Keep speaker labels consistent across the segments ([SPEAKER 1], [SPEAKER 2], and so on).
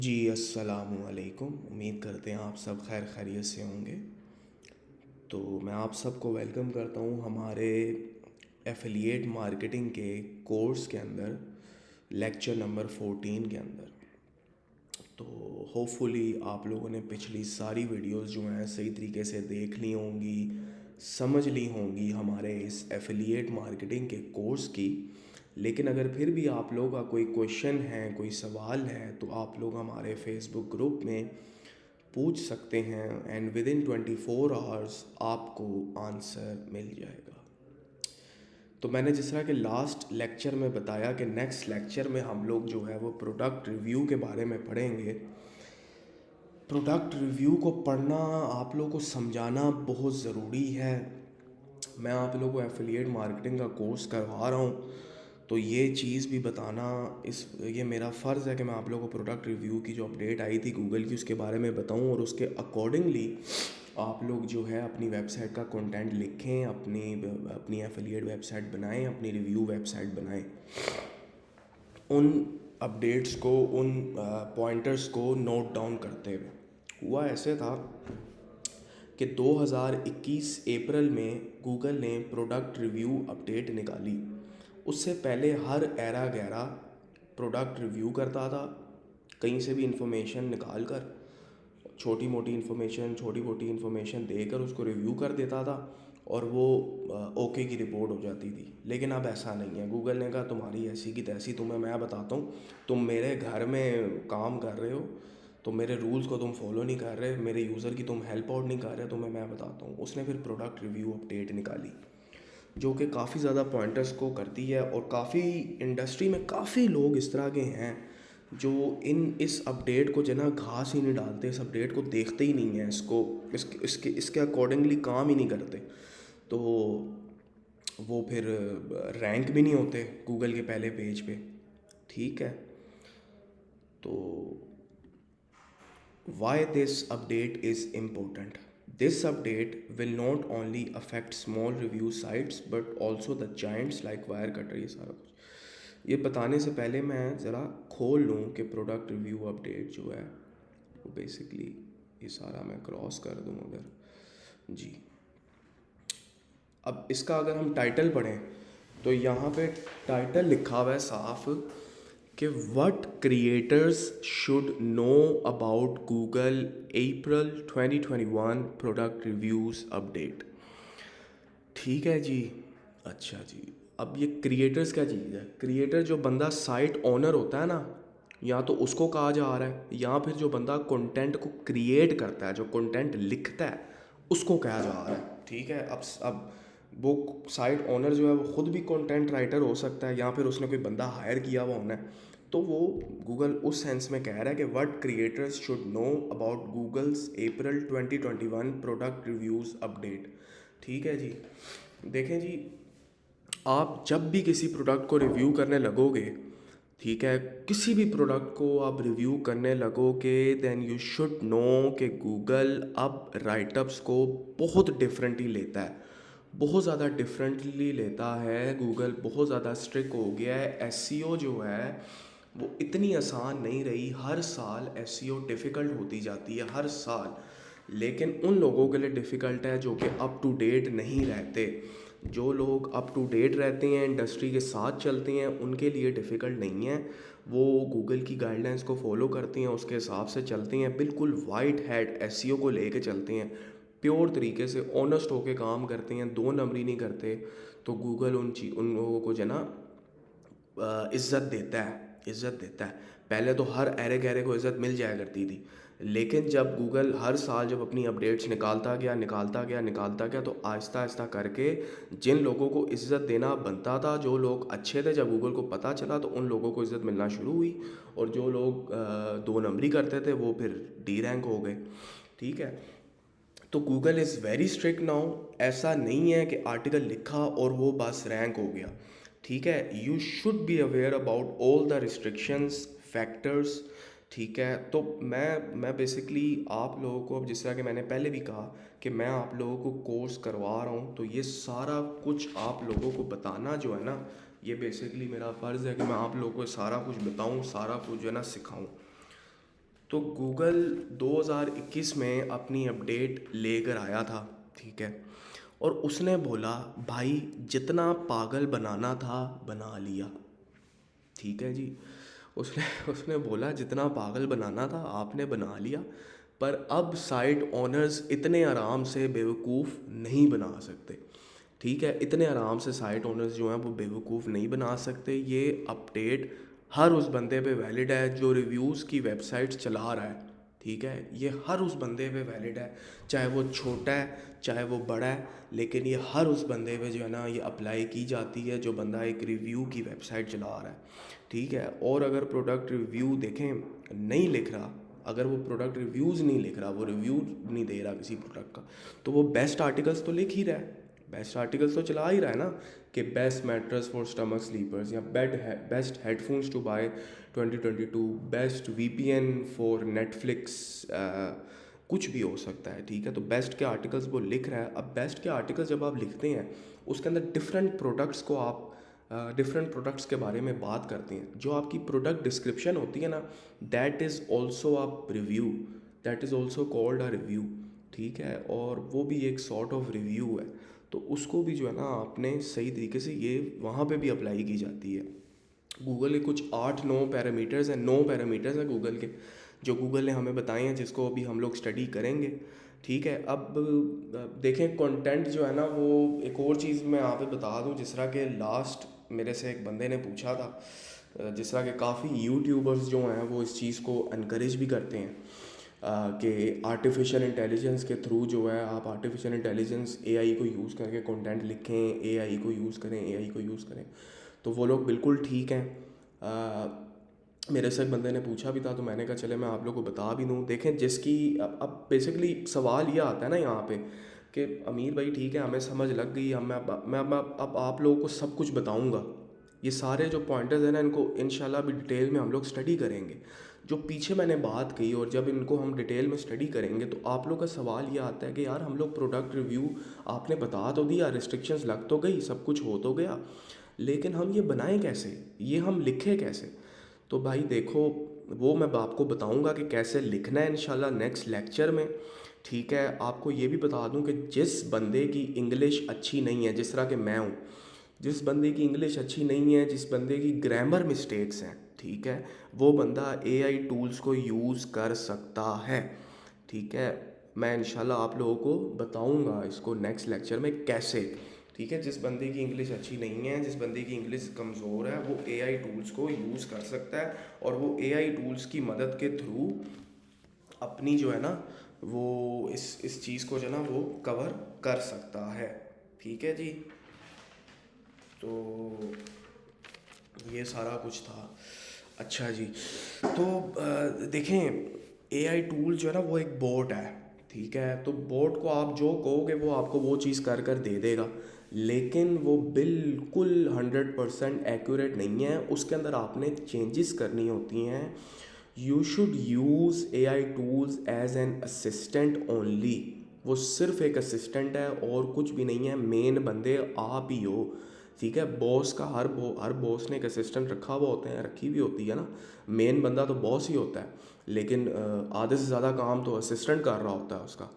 [SPEAKER 1] जी अस्सलामु अलैकुम। उम्मीद करते हैं आप सब खैर खैरियत से होंगे। तो मैं आप सबको वेलकम करता हूँ हमारे एफिलिएट मार्केटिंग के कोर्स के अंदर, लेक्चर नंबर 14 के अंदर। तो होपफुली आप लोगों ने पिछली सारी वीडियोस जो हैं सही तरीके से देख ली होंगी, समझ ली होंगी हमारे इस एफिलिएट मार्केटिंग के कोर्स की। लेकिन अगर फिर भी आप लोगों का कोई क्वेश्चन है, कोई सवाल है, तो आप लोग हमारे फेसबुक ग्रुप में पूछ सकते हैं एंड विद इन 24 आवर्स आपको आंसर मिल जाएगा। तो मैंने जिस तरह के लास्ट लेक्चर में बताया कि नेक्स्ट लेक्चर में हम लोग जो है वो प्रोडक्ट रिव्यू के बारे में पढ़ेंगे। प्रोडक्ट रिव्यू को पढ़ना, आप लोगों को समझाना बहुत ज़रूरी है। मैं आप लोगों को एफिलिएट मार्केटिंग का कोर्स करवा रहा हूँ, तो ये चीज़ भी बताना ये मेरा फ़र्ज़ है कि मैं आप लोगों को प्रोडक्ट रिव्यू की जो अपडेट आई थी गूगल की उसके बारे में बताऊँ, और उसके अकॉर्डिंगली आप लोग जो है अपनी वेबसाइट का कंटेंट लिखें, अपनी अपनी एफिलिएट वेबसाइट बनाएं, अपनी रिव्यू वेबसाइट बनाएं। उन अपडेट्स को, उन पॉइंटर्स को नोट डाउन करते हुए हुआ ऐसे था कि 2021 अप्रैल में गूगल ने प्रोडक्ट रिव्यू अपडेट निकाली। उससे पहले हर एरा गैरा प्रोडक्ट रिव्यू करता था, कहीं से भी इंफॉर्मेशन निकाल कर, छोटी मोटी इन्फॉर्मेशन देकर उसको रिव्यू कर देता था और वो ओके की रिपोर्ट हो जाती थी। लेकिन अब ऐसा नहीं है। गूगल ने कहा तुम्हारी ऐसी की तैसी, तुम्हें मैं बताता हूँ, तुम मेरे घर में काम कर रहे हो, तो मेरे रूल्स को तुम फॉलो नहीं कर रहे, मेरे यूज़र की तुम हेल्प आउट नहीं कर रहे, तुम्हें मैं बताता हूँ। उसने फिर प्रोडक्ट रिव्यू अपडेट निकाली जो कि काफ़ी ज़्यादा पॉइंटर्स को करती है, और काफ़ी इंडस्ट्री में काफ़ी लोग इस तरह के हैं जो इस अपडेट को जो ना घास ही नहीं डालते, इस अपडेट को देखते ही नहीं हैं, इसको इसके अकॉर्डिंगली काम ही नहीं करते। तो वो फिर रैंक भी नहीं होते गूगल के पहले पेज पे। ठीक है, तो why this update is important? This update will not only affect small review sites but also the giants like Wirecutter। ये सारा कुछ ये बताने से पहले मैं ज़रा खोल लूँ कि प्रोडक्ट रिव्यू अपडेट जो है वो बेसिकली, ये सारा मैं क्रॉस कर दूँ अगर जी। अब इसका अगर हम टाइटल पढ़ें तो यहाँ पे टाइटल लिखा हुआ है साफ कि what creators should know about Google April 2021 product reviews update. ठीक है जी। अच्छा जी, अब ये क्रिएटर्स क्या चीज़ है? क्रिएटर जो बंदा साइट ओनर होता है ना, या तो उसको कहा जा रहा है, या फिर जो बंदा कंटेंट को क्रिएट करता है, जो कंटेंट लिखता है, उसको कहा जा रहा है। ठीक है, अब वो साइट ओनर जो है वो खुद भी कंटेंट राइटर हो सकता है, या फिर उसने कोई बंदा हायर किया हुआ होना है। तो वो गूगल उस सेंस में कह रहा है कि what creators should know about Google's April 2021 product reviews update. ठीक है जी। देखें जी, आप जब भी किसी प्रोडक्ट को रिव्यू करने लगोगे, ठीक है, किसी भी प्रोडक्ट को आप रिव्यू करने लगोगे, देन यू शुड नो कि गूगल अब राइटअप्स को बहुत डिफरेंटली लेता है, बहुत ज़्यादा डिफरेंटली लेता है। गूगल बहुत ज़्यादा स्ट्रिक्ट हो गया है। एसईओ जो है वो इतनी आसान नहीं रही। हर साल एसईओ डिफ़िकल्ट होती जाती है, हर साल। लेकिन उन लोगों के लिए डिफ़िकल्ट है जो कि अप टू डेट नहीं रहते। जो लोग अप टू डेट रहते हैं, इंडस्ट्री के साथ चलते हैं, उनके लिए डिफ़िकल्ट नहीं है। वो गूगल की गाइडलाइंस को फॉलो करते हैं, उसके हिसाब से चलते हैं, बिल्कुल वाइट हैट एसईओ को लेके चलते हैं, प्योर तरीके से ऑनेस्ट होके काम करते हैं, दो नंबरी नहीं करते। तो गूगल उन लोगों को जो है ना इज़्ज़त देता है, इज़्ज़त देता है। पहले तो हर एरे गैरे को इज़्ज़त मिल जाया करती थी, लेकिन जब गूगल हर साल जब अपनी अपडेट्स निकालता गया, तो आहिस्ता आहिस्ता करके जिन लोगों को इज़्ज़त देना बनता था, जो लोग अच्छे थे, जब गूगल को पता चला तो उन लोगों को इज़्ज़त मिलना शुरू हुई, और जो लोग दो नंबरी करते थे वो फिर डी रैंक हो गए। ठीक है, तो Google is very strict now. ऐसा नहीं है कि आर्टिकल लिखा और वो बस रैंक हो गया। ठीक है, you should be aware about all the restrictions, factors. ठीक है, तो मैं बेसिकली आप लोगों को, अब जिस तरह कि मैंने पहले भी कहा कि मैं आप लोगों को कोर्स करवा रहा हूँ, तो ये सारा कुछ आप लोगों को बताना जो है ना, ये बेसिकली मेरा फ़र्ज़ है कि मैं आप लोगों को सारा कुछ बताऊँ, सारा कुछ जो है ना सिखाऊँ। तो गूगल 2021 में अपनी अपडेट लेकर आया था, ठीक है। और उसने बोला भाई जितना पागल बनाना था बना लिया, ठीक है जी। उसने उसने बोला जितना पागल बनाना था आपने बना लिया, पर अब साइट ओनर्स इतने आराम से बेवकूफ़ नहीं बना सकते, ठीक है। इतने आराम से साइट ओनर्स जो हैं वो बेवकूफ़ नहीं बना सकते। ये अपडेट हर उस बंदे पे वैलिड है जो रिव्यूज़ की वेबसाइट्स चला रहा है, ठीक है। ये हर उस बंदे पे वैलिड है, चाहे वो छोटा है चाहे वो बड़ा है, लेकिन ये हर उस बंदे पे जो है ना ये अप्लाई की जाती है जो बंदा एक रिव्यू की वेबसाइट चला रहा है, ठीक है। और अगर प्रोडक्ट रिव्यू देखें नहीं लिख रहा, अगर वो प्रोडक्ट रिव्यूज़ नहीं लिख रहा, वो रिव्यू नहीं दे रहा किसी प्रोडक्ट का, तो वो बेस्ट आर्टिकल्स तो लिख ही रहा है, बेस्ट आर्टिकल्स तो चला ही रहा है ना, कि best mattress for stomach sleepers, या best headphones to buy 2022, best VPN for Netflix, कुछ भी हो सकता है, ठीक है। तो बेस्ट के आर्टिकल्स वो लिख रहा है। अब बेस्ट के आर्टिकल्स जब आप लिखते हैं उसके अंदर डिफरेंट प्रोडक्ट्स को आप डिफरेंट प्रोडक्ट्स के बारे में बात करते हैं, जो आपकी प्रोडक्ट डिस्क्रिप्शन होती है ना, that is also a review, that is also called a review, ठीक है। और वो भी एक सॉर्ट ऑफ रिव्यू है, तो उसको भी जो है ना आपने सही तरीके से ये वहाँ पे भी अप्लाई की जाती है। गूगल के कुछ 8-9 पैरामीटर्स हैं, 9 पैरामीटर्स हैं गूगल के, जो गूगल ने हमें बताए हैं, जिसको अभी हम लोग स्टडी करेंगे, ठीक है। अब देखें कंटेंट जो है ना, वो एक और चीज़ मैं यहाँ पे बता दूँ, जिस तरह के लास्ट मेरे से एक बंदे ने पूछा था, जिस तरह के काफ़ी यूट्यूबर्स जो हैं वो इस चीज़ को इनकरेज भी करते हैं कि आर्टिफिशियल इंटेलिजेंस के थ्रू जो है आप आर्टिफिशियल इंटेलिजेंस एआई को यूज़ करके कंटेंट लिखें, एआई को यूज़ करें, एआई को यूज़ करें, तो वो लोग बिल्कुल ठीक हैं। मेरे से एक बंदे ने पूछा भी था, तो मैंने कहा चले मैं आप लोग को बता भी दूँ। देखें जिसकी अब बेसिकली सवाल ये आता है ना यहाँ पे कि अमीर भाई ठीक है हमें समझ लग गई, हम मैं अब आप लोगों को सब कुछ बताऊँगा, ये सारे जो पॉइंटर्स हैं ना इनको इंशाल्लाह भी डिटेल में हम लोग स्टडी करेंगे। जो पीछे मैंने बात की, और जब इनको हम डिटेल में स्टडी करेंगे तो आप लोग का सवाल ये आता है कि यार हम लोग प्रोडक्ट रिव्यू आपने बता तो दिया, रिस्ट्रिक्शंस लग तो गई, सब कुछ हो तो गया, लेकिन हम ये बनाएं कैसे, ये हम लिखें कैसे। तो भाई देखो, वो मैं आपको बताऊंगा कि कैसे लिखना है इंशाल्लाह नेक्स्ट लेक्चर में, ठीक है। आपको ये भी बता दूं कि जिस बंदे की इंग्लिश अच्छी नहीं है, जिस तरह के मैं हूँ, जिस बंदे की इंग्लिश अच्छी नहीं है, जिस बंदे की ग्रामर मिस्टेक्स हैं, ठीक है, वो बंदा एआई टूल्स को यूज़ कर सकता है, ठीक है। मैं इंशाल्लाह आप लोगों को बताऊंगा इसको नेक्स्ट लेक्चर में कैसे, ठीक है। जिस बंदे की इंग्लिश अच्छी नहीं है, जिस बंदे की इंग्लिश कमज़ोर है, वो एआई टूल्स को यूज़ कर सकता है, और वो एआई टूल्स की मदद के थ्रू अपनी जो है ना वो इस चीज़ को जो है ना वो कवर कर सकता है, ठीक है जी। तो ये सारा कुछ था। अच्छा जी, तो देखें एआई टूल जो है ना वो एक बोट है, ठीक है। तो बोट को आप जो कहोगे वो आपको वो चीज़ कर कर दे देगा, लेकिन वो बिल्कुल 100% एक्यूरेट नहीं है, उसके अंदर आपने चेंजेस करनी होती हैं। You should use AI tools as an assistant only, वो सिर्फ एक असिस्टेंट है और कुछ भी नहीं है, मेन बंदे आप ही हो, ठीक है। बॉस का हर बॉस ने एक असिस्टेंट रखा हुआ होता है, रखी भी होती है ना, मेन बंदा तो बॉस ही होता है, लेकिन आधे से ज़्यादा काम तो असिस्टेंट कर रहा होता है उसका,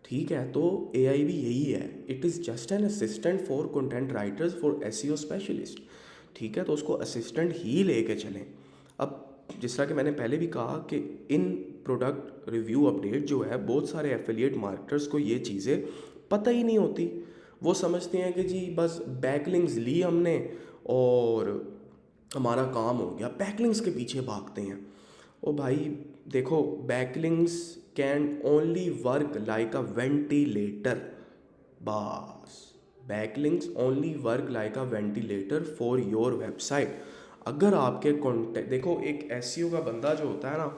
[SPEAKER 1] ठीक है। तो एआई भी यही है, it is just an assistant for content writers for SEO specialist, ठीक है। तो उसको असिस्टेंट ही लेके चलें। अब जिस तरह कि मैंने पहले भी कहा कि इन प्रोडक्ट रिव्यू अपडेट जो है, बहुत सारे एफिलिएट मार्केटर्स को ये चीज़ें पता ही नहीं होती, वो समझते हैं कि जी बस बैकलिंक्स ली हमने और हमारा काम हो गया, बैकलिंक्स के पीछे भागते हैं। ओ भाई देखो, backlinks can only work like a ventilator, बस, backlinks only work like a ventilator for your website. अगर आपके कॉन्टेंट देखो, एक एसईओ का बंदा जो होता है ना,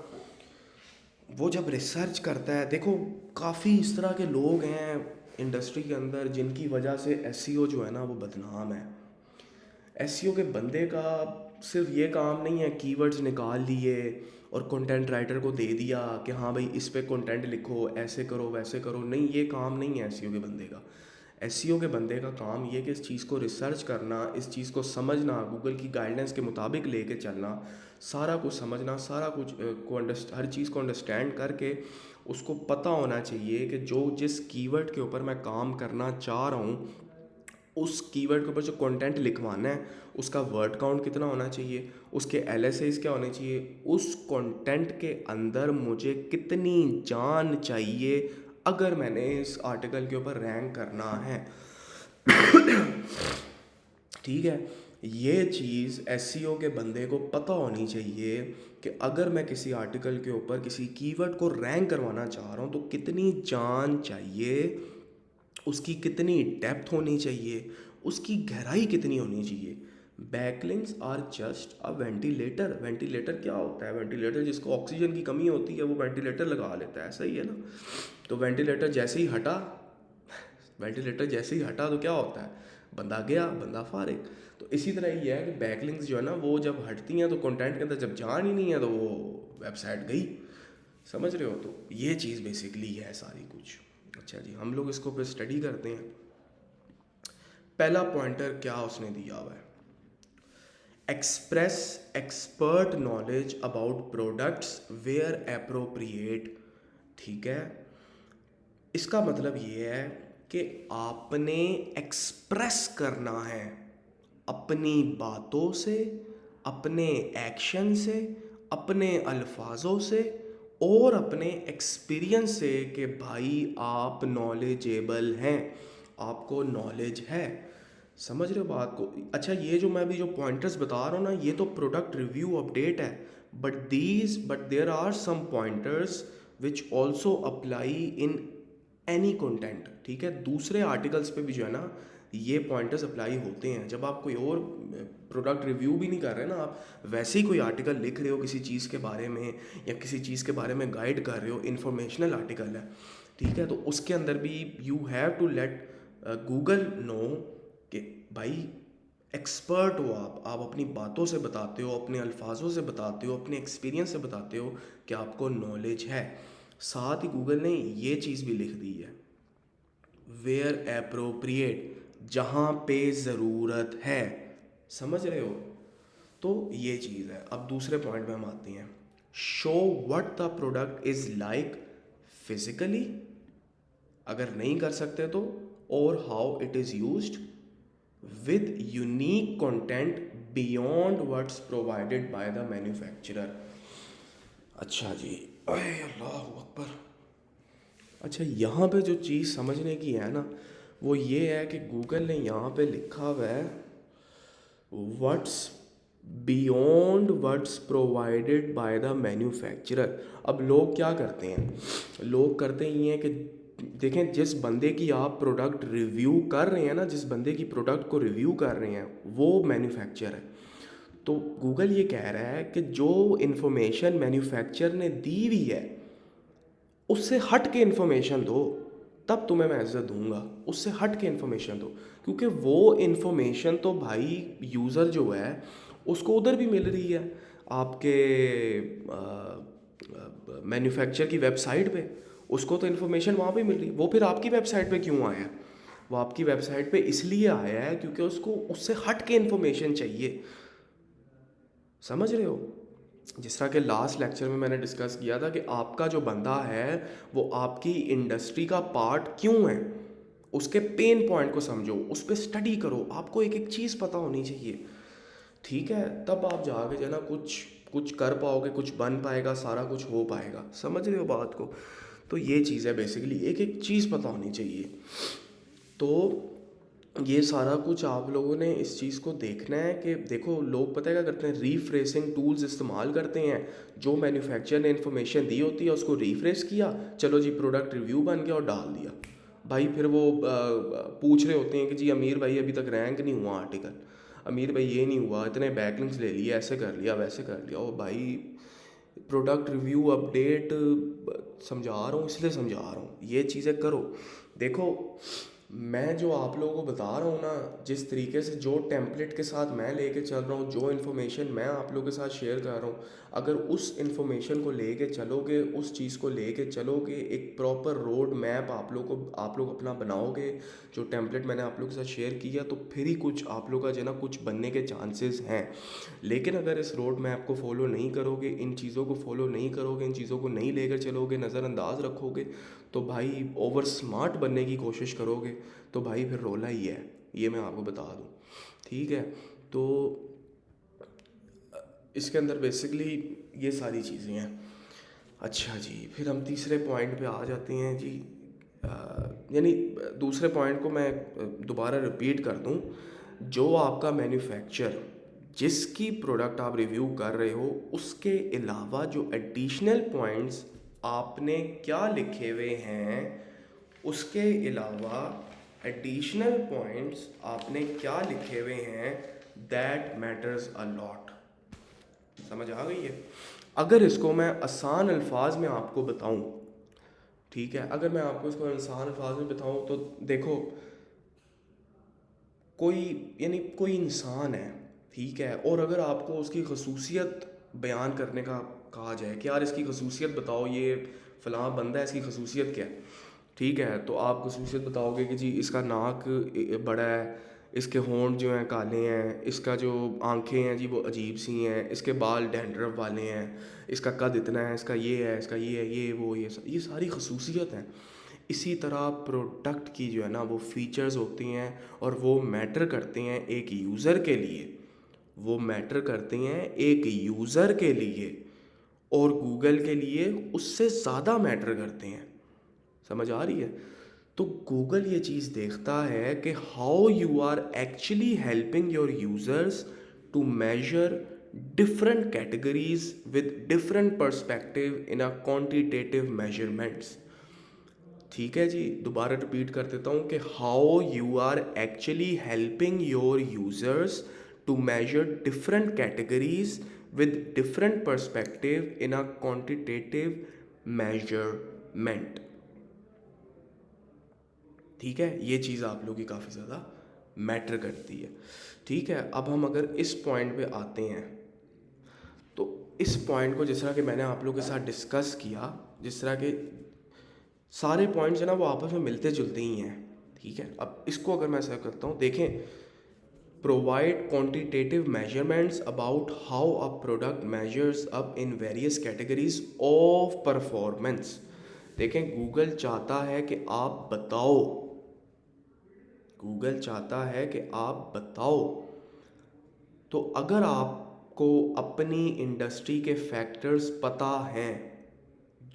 [SPEAKER 1] वो जब रिसर्च करता है, देखो काफ़ी इस तरह के लोग हैं इंडस्ट्री के अंदर जिनकी वजह से एसईओ जो है ना वो बदनाम है। एसईओ के बंदे का सिर्फ ये काम नहीं है कीवर्ड्स निकाल लिए और कंटेंट राइटर को दे दिया कि हाँ भाई इस पे कंटेंट लिखो, ऐसे करो वैसे करो, नहीं, ये काम नहीं है एसईओ के बंदे का। एसईओ के बंदे का काम ये कि इस चीज़ को रिसर्च करना, इस चीज़ को समझना, गूगल की गाइडेंस के मुताबिक लेके चलना, सारा कुछ समझना, सारा कुछ हर चीज़ को अंडरस्टैंड करके उसको पता होना चाहिए कि जो जिस कीवर्ड के ऊपर मैं काम करना चाह रहा हूँ, उस कीवर्ड के ऊपर जो कंटेंट लिखवाना है उसका वर्ड काउंट कितना होना चाहिए, उसके एलएसएस क्या होने चाहिए, उस कंटेंट के अंदर मुझे कितनी जान चाहिए अगर मैंने इस आर्टिकल के ऊपर रैंक करना है। ठीक है, ये चीज़ एसईओ के बंदे को पता होनी चाहिए कि अगर मैं किसी आर्टिकल के ऊपर किसी कीवर्ड को रैंक करवाना चाह रहा हूँ तो कितनी जान चाहिए, उसकी कितनी डेप्थ होनी चाहिए, उसकी गहराई कितनी होनी चाहिए। Backlinks are just a ventilator. Ventilator क्या होता है? वेंटिलेटर जिसको ऑक्सीजन की कमी होती है वो वेंटिलेटर लगा लेता है, ऐसा ही है ना। तो वेंटिलेटर जैसे ही हटा वेंटिलेटर जैसे ही हटा तो क्या होता है? बंदा गया, बंदा फारिग। तो इसी तरह ये है कि बैकलिंक्स जो है ना वो जब हटती हैं तो कंटेंट के अंदर जब जान ही नहीं है तो वो वेबसाइट गई। समझ रहे हो? तो ये चीज़ बेसिकली है सारी कुछ। अच्छा जी, हम लोग इसको फिर स्टडी करते हैं। पहला पॉइंटर क्या उसने दिया हुआ है? Express expert knowledge about products where appropriate. ठीक है, इसका मतलब ये है कि आपने एक्सप्रेस करना है अपनी बातों से, अपने एक्शन से, अपने अल्फाजों से और अपने एक्सपीरियंस से कि भाई आप नॉलेजेबल हैं, आपको नॉलेज है। समझ रहे हो बात को? अच्छा, ये जो मैं अभी जो पॉइंटर्स बता रहा हूँ ना, ये तो प्रोडक्ट रिव्यू अपडेट है, but there are some pointers which also apply in any content. ठीक है, दूसरे आर्टिकल्स पे भी जो है ना ये पॉइंटर्स अप्लाई होते हैं। जब आप कोई और प्रोडक्ट रिव्यू भी नहीं कर रहे ना, आप वैसे ही कोई आर्टिकल लिख रहे हो किसी चीज़ के बारे में या किसी चीज़ के बारे में गाइड कर रहे हो, इन्फॉर्मेशनल आर्टिकल है, ठीक है, तो उसके अंदर भी you have to let Google know कि भाई एक्सपर्ट हो आप अपनी बातों से बताते हो, अपने अल्फाजों से बताते हो, अपने एक्सपीरियंस से बताते हो कि आपको नॉलेज है। साथ ही गूगल ने ये चीज़ भी लिख दी है, वेयर एप्रोप्रिएट, जहाँ पे ज़रूरत है। समझ रहे हो? तो ये चीज़ है। अब दूसरे पॉइंट में हम आते हैं, show what the product is like physically, अगर नहीं कर सकते तो, और how it is used with unique content beyond what's provided by the manufacturer. अच्छा जी, अरे अल्लाह अकबर। अच्छा, यहाँ पे जो चीज़ समझने की है ना वो ये है कि गूगल ने यहाँ पे लिखा हुआ है what's beyond what's provided by the manufacturer. अब लोग क्या करते हैं? लोग करते ये हैं कि देखें, जिस बंदे की आप प्रोडक्ट रिव्यू कर रहे हैं ना, जिस बंदे की प्रोडक्ट को रिव्यू कर रहे हैं वो मैन्युफैक्चरर है। तो गूगल ये कह रहा है कि जो इन्फॉर्मेशन मैन्युफैक्चरर ने दी हुई है उससे हट के इन्फॉर्मेशन दो, तब तुम्हें मैं इज्जत दूंगा। उससे हट के इन्फॉर्मेशन दो, क्योंकि वो इन्फॉर्मेशन तो भाई यूज़र जो है उसको उधर भी मिल रही है, आपके मैन्युफैक्चर की वेबसाइट पे। उसको तो इन्फॉर्मेशन वहाँ पे मिल रही है, वो फिर आपकी वेबसाइट पे क्यों आया है? वो आपकी वेबसाइट पे इसलिए आया है क्योंकि उसको उससे हट के इन्फॉर्मेशन चाहिए। समझ रहे हो? जिस तरह के लास्ट लेक्चर में मैंने डिस्कस किया था कि आपका जो बंदा है वो आपकी इंडस्ट्री का पार्ट क्यों है, उसके पेन पॉइंट को समझो, उस पर स्टडी करो, आपको एक एक चीज़ पता होनी चाहिए। ठीक है, तब आप जाके जो है ना कुछ कुछ कर पाओगे, कुछ बन पाएगा, सारा कुछ हो पाएगा। समझ रहे हो बात को? तो ये चीज़ है बेसिकली, एक एक चीज़ पता होनी चाहिए। तो ये सारा कुछ आप लोगों ने इस चीज़ को देखना है कि देखो, लोग पता है क्या करते हैं? रीफ्रेसिंग टूल्स इस्तेमाल करते हैं। जो मैन्युफैक्चरर ने इन्फॉर्मेशन दी होती है उसको रीफ्रेश किया, चलो जी प्रोडक्ट रिव्यू बन गया और डाल दिया। भाई फिर वो पूछ रहे होते हैं कि जी अमीर भाई अभी तक रैंक नहीं हुआ आर्टिकल, अमीर भाई ये नहीं हुआ, इतने बैकलिंक्स ले लिए, ऐसे कर लिया, वैसे कर लिया। और भाई प्रोडक्ट रिव्यू अपडेट समझा रहा हूँ, इसलिए समझा रहा हूँ, ये चीज़ें करो। देखो, मैं जो आप लोगों को बता रहा हूँ ना, जिस तरीके से जो टेम्पलेट के साथ मैं लेके चल रहा हूँ, जो इन्फॉर्मेशन मैं आप लोगों के साथ शेयर कर रहा हूँ, अगर उस इंफॉर्मेशन को लेके चलोगे, उस चीज़ को लेके चलोगे, एक प्रॉपर रोड मैप आप लोग अपना बनाओगे, जो टेम्पलेट मैंने आप लोग के साथ शेयर किया, तो फिर ही कुछ आप लोग का जो है ना कुछ बनने के चांसेस हैं। लेकिन अगर इस रोड मैप को फॉलो नहीं करोगे, इन चीज़ों को फॉलो नहीं करोगे, इन चीज़ों को नहीं लेकर चलोगे, नज़रअंदाज रखोगे, तो भाई ओवर स्मार्ट बनने की कोशिश करोगे, तो भाई फिर रोला ही है, ये मैं आपको बता दूँ। ठीक है, तो इसके अंदर बेसिकली ये सारी चीज़ें हैं। अच्छा जी, फिर हम तीसरे पॉइंट पे आ जाते हैं जी। यानी दूसरे पॉइंट को मैं दोबारा रिपीट कर दूं, जो आपका मैन्युफैक्चर, जिसकी प्रोडक्ट आप रिव्यू कर रहे हो, उसके अलावा जो एडिशनल पॉइंट्स आपने क्या लिखे हुए हैं, उसके अलावा एडिशनल पॉइंट्स आपने क्या लिखे हुए हैं, दैट मैटर्स अ लॉट। समझ आ गई है? अगर इसको मैं आसान अल्फाज में आपको बताऊं, ठीक है, अगर मैं आपको इसको आसान अल्फाज में बताऊं तो देखो, कोई यानी कोई इंसान है, ठीक है, और अगर आपको उसकी खसूसियत बयान करने का कहा जाए कि यार इसकी खसूसियत बताओ, ये फ़लाँ बंदा है, इसकी खसूसियत क्या है, ठीक है, तो आप खसूसियत बताओगे कि जी इसका नाक बड़ा है, इसके होंठ जो हैं काले हैं, इसका जो आंखें हैं जी वो अजीब सी हैं, इसके बाल डैंड्रफ वाले हैं, इसका कद इतना है, इसका ये है, इसका ये है, ये वो ये सारी खसूसियत हैं। इसी तरह प्रोडक्ट की जो है ना वो फीचर्स होती हैं, और वो मैटर करते हैं एक यूज़र के लिए, वो मैटर करते हैं एक यूज़र के लिए, और गूगल के लिए उससे ज़्यादा मैटर करते हैं। समझ आ रही है? तो गूगल ये चीज़ देखता है कि how you are actually helping your users to measure different categories with different perspective in a quantitative measurements. ठीक है जी, दोबारा रिपीट कर देता हूँ कि how you are actually helping your users to measure different categories with different perspective in a quantitative measurement. ठीक है, ये चीज़ आप लोगों की काफ़ी ज़्यादा मैटर करती है। ठीक है, अब हम अगर इस पॉइंट पे आते हैं, तो इस पॉइंट को जिस तरह कि मैंने आप लोगों के साथ डिस्कस किया, जिस तरह के सारे पॉइंट्स हैं ना वो आपस में मिलते जुलते ही हैं। ठीक है, अब इसको अगर मैं ऐसा करता हूँ, देखें, provide quantitative measurements about how a product measures up in various categories of performance. देखें, गूगल चाहता है कि आप बताओ, गूगल चाहता है कि आप बताओ। तो अगर आपको अपनी इंडस्ट्री के फैक्टर्स पता हैं,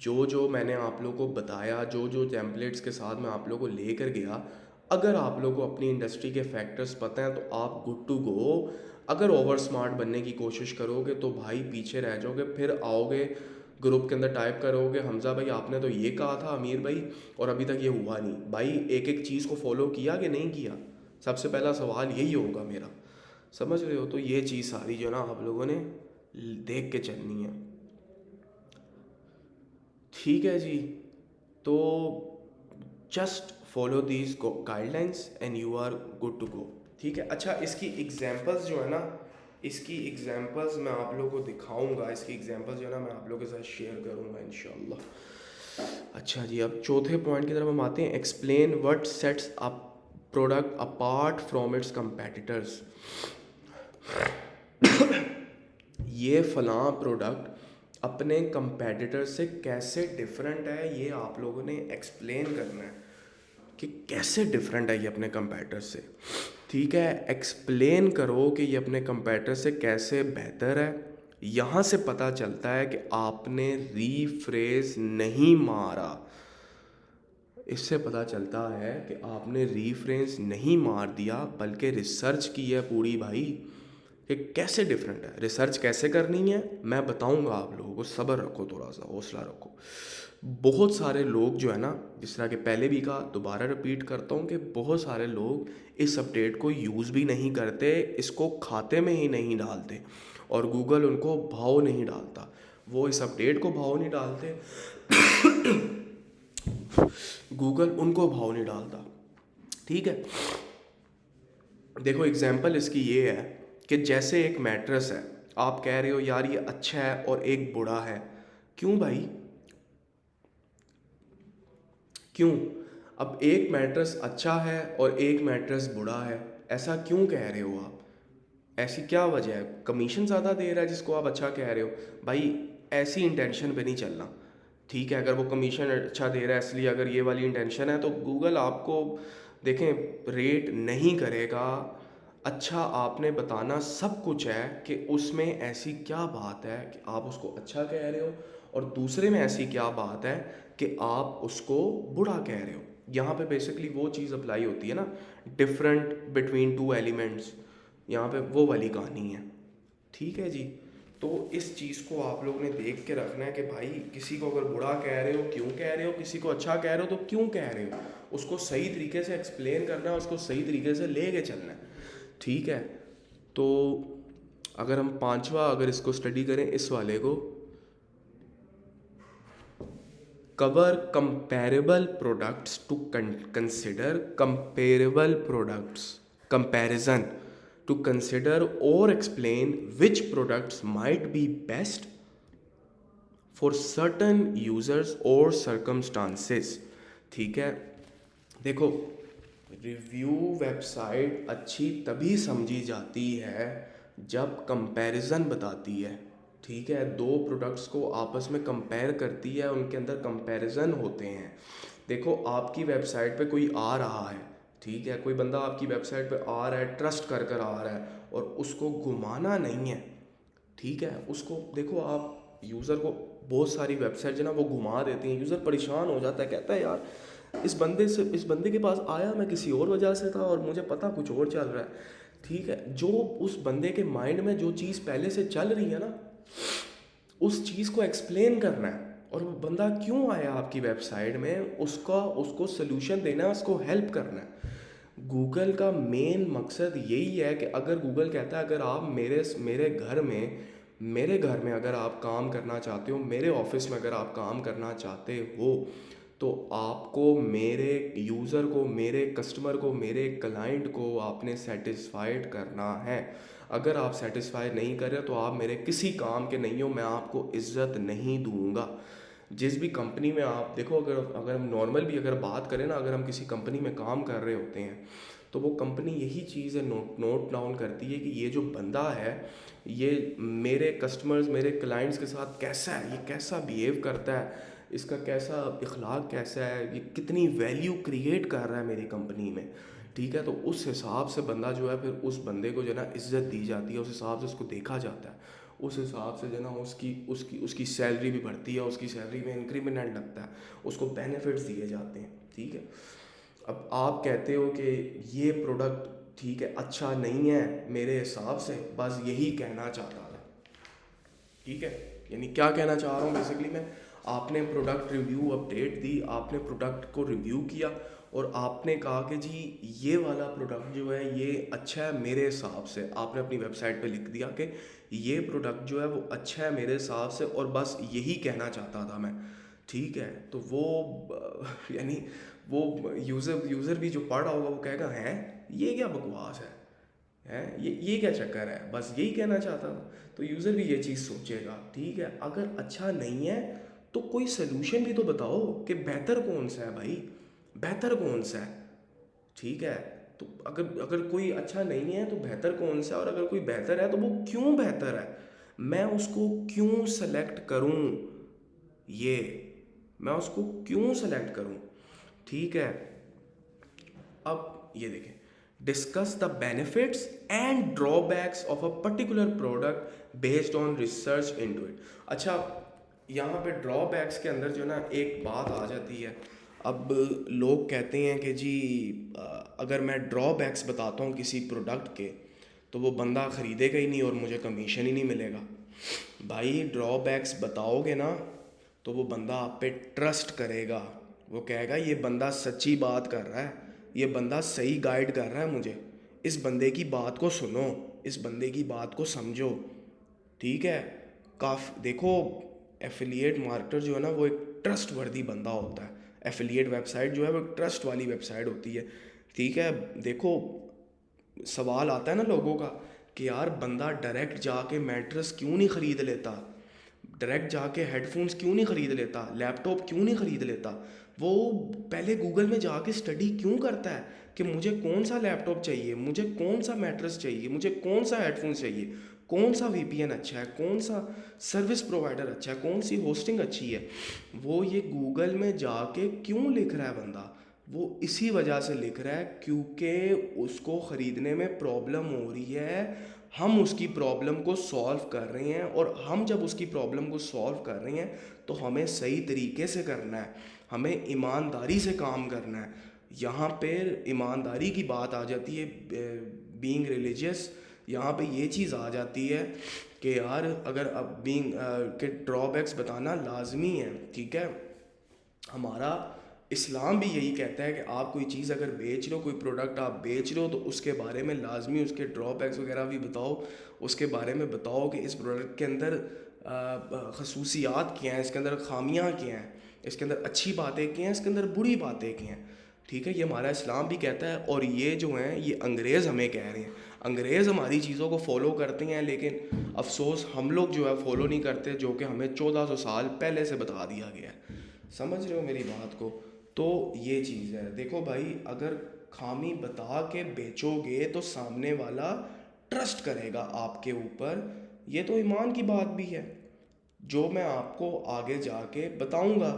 [SPEAKER 1] जो जो मैंने आप लोगों को बताया, जो जो टेम्पलेट्स के साथ मैं आप लोगों को लेकर गया, अगर आप लोगों को अपनी इंडस्ट्री के फैक्टर्स पता हैं तो आप गुड टू गो। अगर ओवर स्मार्ट बनने की कोशिश करोगे तो भाई पीछे रह जाओगे, फिर आओगे ग्रुप के अंदर टाइप करोगे, हमज़ा भाई आपने तो ये कहा था अमीर भाई, और अभी तक ये हुआ नहीं। भाई एक एक चीज़ को फॉलो किया कि नहीं किया, सबसे पहला सवाल यही होगा मेरा। समझ रहे हो? तो ये चीज़ सारी जो ना आप लोगों ने देख के चलनी है। ठीक है जी, तो just follow these guidelines and you are good to go. ठीक है, अच्छा, इसकी एग्जांपल्स जो है ना, इसकी एग्जांपल्स मैं आप लोगों को दिखाऊंगा, इसकी एग्जांपल्स जो है ना मैं आप लोगों के साथ शेयर करूंगा इंशाल्लाह। अच्छा जी, अब चौथे पॉइंट की तरफ हम आते हैं। Explain what sets up product apart from its competitors. ये फ़लाँ प्रोडक्ट अपने कंपेटिटर से कैसे डिफरेंट है, ये आप लोगों ने एक्सप्लेन करना है कि कैसे डिफरेंट है ये अपने कंपेटिटर से। ठीक है, एक्सप्लेन करो कि ये अपने कंपेटिटर से कैसे बेहतर है। यहाँ से पता चलता है कि आपने रीफ्रेज नहीं मारा, इससे पता चलता है कि आपने रीफ्रेंस नहीं मार दिया, बल्कि रिसर्च की है पूरी भाई, कि कैसे डिफरेंट है। रिसर्च कैसे करनी है मैं बताऊंगा आप लोगों को, सब्र रखो, थोड़ा सा हौसला रखो। बहुत सारे लोग जो है ना, जिस तरह के पहले भी कहा, दोबारा रिपीट करता हूँ कि बहुत सारे लोग इस अपडेट को यूज़ भी नहीं करते, इसको खाते में ही नहीं डालते, और गूगल उनको भाव नहीं डालता, वो इस अपडेट को भाव नहीं डालते, गूगल उनको भाव नहीं डालता। ठीक है, देखो एग्जाम्पल इसकी ये है कि जैसे एक मैट्रेस है, आप कह रहे हो यार ये अच्छा है और एक बुरा है। क्यों भाई, क्यों? अब एक मैट्रेस अच्छा है और एक मैट्रेस बुरा है, ऐसा क्यों कह रहे हो आप? ऐसी क्या वजह है? कमीशन ज़्यादा दे रहा है जिसको आप अच्छा कह रहे हो? भाई ऐसी इंटेंशन पे नहीं चलना, ठीक है? अगर वो कमीशन अच्छा दे रहा है इसलिए अगर ये वाली इंटेंशन है तो गूगल आपको देखें रेट नहीं करेगा। अच्छा आपने बताना सब कुछ है कि उसमें ऐसी क्या बात है कि आप उसको अच्छा कह रहे हो, और दूसरे में ऐसी क्या बात है कि आप उसको बुरा कह रहे हो। यहाँ पे बेसिकली वो चीज़ अप्लाई होती है ना, डिफरेंट बिटवीन टू एलिमेंट्स, यहाँ पे वो वाली कहानी है। ठीक है जी। तो इस चीज़ को आप लोगों ने देख के रखना है कि भाई किसी को अगर बुरा कह रहे हो क्यों कह रहे हो, किसी को अच्छा कह रहे हो तो क्यों कह रहे हो, उसको सही तरीके से एक्सप्लेन करना है, उसको सही तरीके से ले के चलना है। ठीक है। तो अगर हम पांचवा अगर इसको स्टडी करें इस वाले को, cover comparable products to consider comparable products comparison to consider और explain which products might be best for certain users और सर्कमस्टांसेस। ठीक है। देखो, रिव्यू वेबसाइट अच्छी तभी समझी जाती है जब कंपैरिजन बताती है। ठीक है, दो प्रोडक्ट्स को आपस में कंपेयर करती है, उनके अंदर कंपैरिजन होते हैं। देखो आपकी वेबसाइट पे कोई आ रहा है, ठीक है, कोई बंदा आपकी वेबसाइट पे आ रहा है, ट्रस्ट कर कर आ रहा है, और उसको घुमाना नहीं है। ठीक है, उसको देखो आप यूज़र को बहुत सारी वेबसाइट जो ना वो घुमा देती हैं, यूज़र परेशान हो जाता है, कहता है यार इस बंदे के पास आया मैं किसी और वजह से था और मुझे पता कुछ और चल रहा है। ठीक है, जो उस बंदे के माइंड में जो चीज़ पहले से चल रही है ना, उस चीज़ को एक्सप्लेन करना है, और वो बंदा क्यों आया आपकी वेबसाइट में उसका उसको सोल्यूशन देना है, उसको हेल्प करना है। गूगल का मेन मकसद यही है कि अगर गूगल कहता है अगर आप मेरे घर में अगर आप काम करना चाहते हो, मेरे ऑफिस में अगर आप काम करना चाहते हो, तो आपको मेरे यूज़र को, मेरे कस्टमर को, मेरे क्लाइंट को आपने सेटिस्फाइड करना है। अगर आप सेटिस्फाई नहीं कर रहे तो आप मेरे किसी काम के नहीं हो, मैं आपको इज्जत नहीं दूंगा। जिस भी कंपनी में आप देखो, अगर अगर हम नॉर्मल भी अगर बात करें ना, अगर हम किसी कंपनी में काम कर रहे होते हैं तो वो कंपनी यही चीज़ है नोट डाउन करती है कि ये जो बंदा है ये मेरे कस्टमर्स, मेरे क्लाइंट्स के साथ कैसा है, ये कैसा बिहेव करता है, इसका कैसा इखलाक कैसा है, ये कितनी वैल्यू क्रिएट कर रहा है मेरी कंपनी में। ठीक है, तो उस हिसाब से बंदा जो है फिर उस बंदे को जो है ना इज्जत दी जाती है, उस हिसाब से उसको देखा जाता है, उस हिसाब से जो है ना उसकी उसकी उसकी सैलरी भी बढ़ती है, उसकी सैलरी में इंक्रीमेंट लगता है, उसको बेनिफिट्स दिए जाते हैं। ठीक है। अब आप कहते हो कि ये प्रोडक्ट ठीक है अच्छा नहीं है मेरे हिसाब से, बस यही कहना चाहता था। ठीक है, यानी क्या कहना चाह रहा हूँ बेसिकली मैं, आपने प्रोडक्ट रिव्यू अपडेट दी, आपने प्रोडक्ट को रिव्यू किया और आपने कहा कि जी ये वाला प्रोडक्ट जो है ये अच्छा है मेरे हिसाब से, आपने अपनी वेबसाइट पे लिख दिया कि ये प्रोडक्ट जो है वो अच्छा है मेरे हिसाब से, और बस यही कहना चाहता था मैं। ठीक है, तो वो यानी वो यूज़र भी जो पढ़ रहा होगा वो कहेगा हैं ये क्या बकवास है ये क्या चक्कर है, बस यही कहना चाहता था। तो यूज़र भी ये चीज़ सोचेगा। ठीक है, अगर अच्छा नहीं है तो कोई सलूशन भी तो बताओ कि बेहतर कौन सा है भाई, बेहतर कौन सा है। ठीक है, तो अगर अगर कोई अच्छा नहीं है तो बेहतर कौन सा है, और अगर कोई बेहतर है तो वो क्यों बेहतर है, मैं उसको क्यों सेलेक्ट करूं, ये मैं उसको क्यों सेलेक्ट करूं। ठीक है। अब ये देखें, discuss the benefits and drawbacks of a particular product based on research into it. अच्छा, यहाँ पे ड्रॉबैक्स के अंदर जो ना एक बात आ जाती है। अब लोग कहते हैं कि जी अगर मैं ड्रॉबैक्स बताता हूँ किसी प्रोडक्ट के तो वो बंदा ख़रीदेगा ही नहीं और मुझे कमीशन ही नहीं मिलेगा। भाई ड्रॉबैक्स बताओगे ना तो वो बंदा आप पे ट्रस्ट करेगा, वो कहेगा ये बंदा सच्ची बात कर रहा है, ये बंदा सही गाइड कर रहा है मुझे, इस बंदे की बात को सुनो, इस बंदे की बात को समझो। ठीक है, देखो एफिलिएट मार्केटर जो है ना वो एक ट्रस्ट वर्दी बंदा होता है। एफिलिएट वेबसाइट जो है वो एक ट्रस्ट वाली वेबसाइट होती है। ठीक है, देखो सवाल आता है ना लोगों का कि यार बंदा डायरेक्ट जाके मैट्रेस क्यों नहीं ख़रीद लेता, डायरेक्ट जाके हेडफोन्स क्यों नहीं ख़रीद लेता, लैपटॉप क्यों नहीं ख़रीद लेता। वो पहले गूगल में जाके स्टडी क्यों करता है कि मुझे कौन सा लैपटॉप चाहिए, मुझे कौन सा मैट्रेस चाहिए, मुझे कौन सा हेडफोन्स चाहिए, कौन सा वीपीएन अच्छा है, कौन सा सर्विस प्रोवाइडर अच्छा है, कौन सी होस्टिंग अच्छी है। वो ये गूगल में जाके क्यों लिख रहा है बंदा, वो इसी वजह से लिख रहा है क्योंकि उसको ख़रीदने में प्रॉब्लम हो रही है, हम उसकी प्रॉब्लम को सॉल्व कर रहे हैं। और हम जब उसकी प्रॉब्लम को सॉल्व कर रहे हैं तो हमें सही तरीके से करना है, हमें ईमानदारी से काम करना है। यहाँ पे ईमानदारी की बात आ जाती है, बीइंग रिलीजियस, यहाँ पे ये चीज़ आ जाती है कि यार अगर अब बीइंग के ड्रॉबैक्स बताना लाजमी है, ठीक है। हमारा इस्लाम भी यही कहता है कि आप कोई चीज़ अगर बेच रहे हो, कोई प्रोडक्ट आप बेच रहे हो, तो उसके बारे में लाजमी उसके ड्रॉबैक्स वगैरह भी बताओ, उसके बारे में बताओ कि इस प्रोडक्ट के अंदर खसूसियात क्या हैं, इसके अंदर खामियां क्या हैं, इसके अंदर अच्छी बातें क्या हैं, इसके अंदर बुरी बातें क्या हैं, ठीक है। ये हमारा इस्लाम भी कहता है। और ये जो हैं ये अंग्रेज़ हमें कह रहे हैं, अंग्रेज़ हमारी चीज़ों को फॉलो करते हैं, लेकिन अफसोस हम लोग जो है फॉलो नहीं करते, जो कि हमें 1400 साल पहले से बता दिया गया है। समझ रहे हो मेरी बात को। तो ये चीज़ है, देखो भाई, अगर खामी बता के बेचोगे तो सामने वाला ट्रस्ट करेगा आपके ऊपर, ये तो ईमान की बात भी है। जो मैं आपको आगे जाके बताऊंगा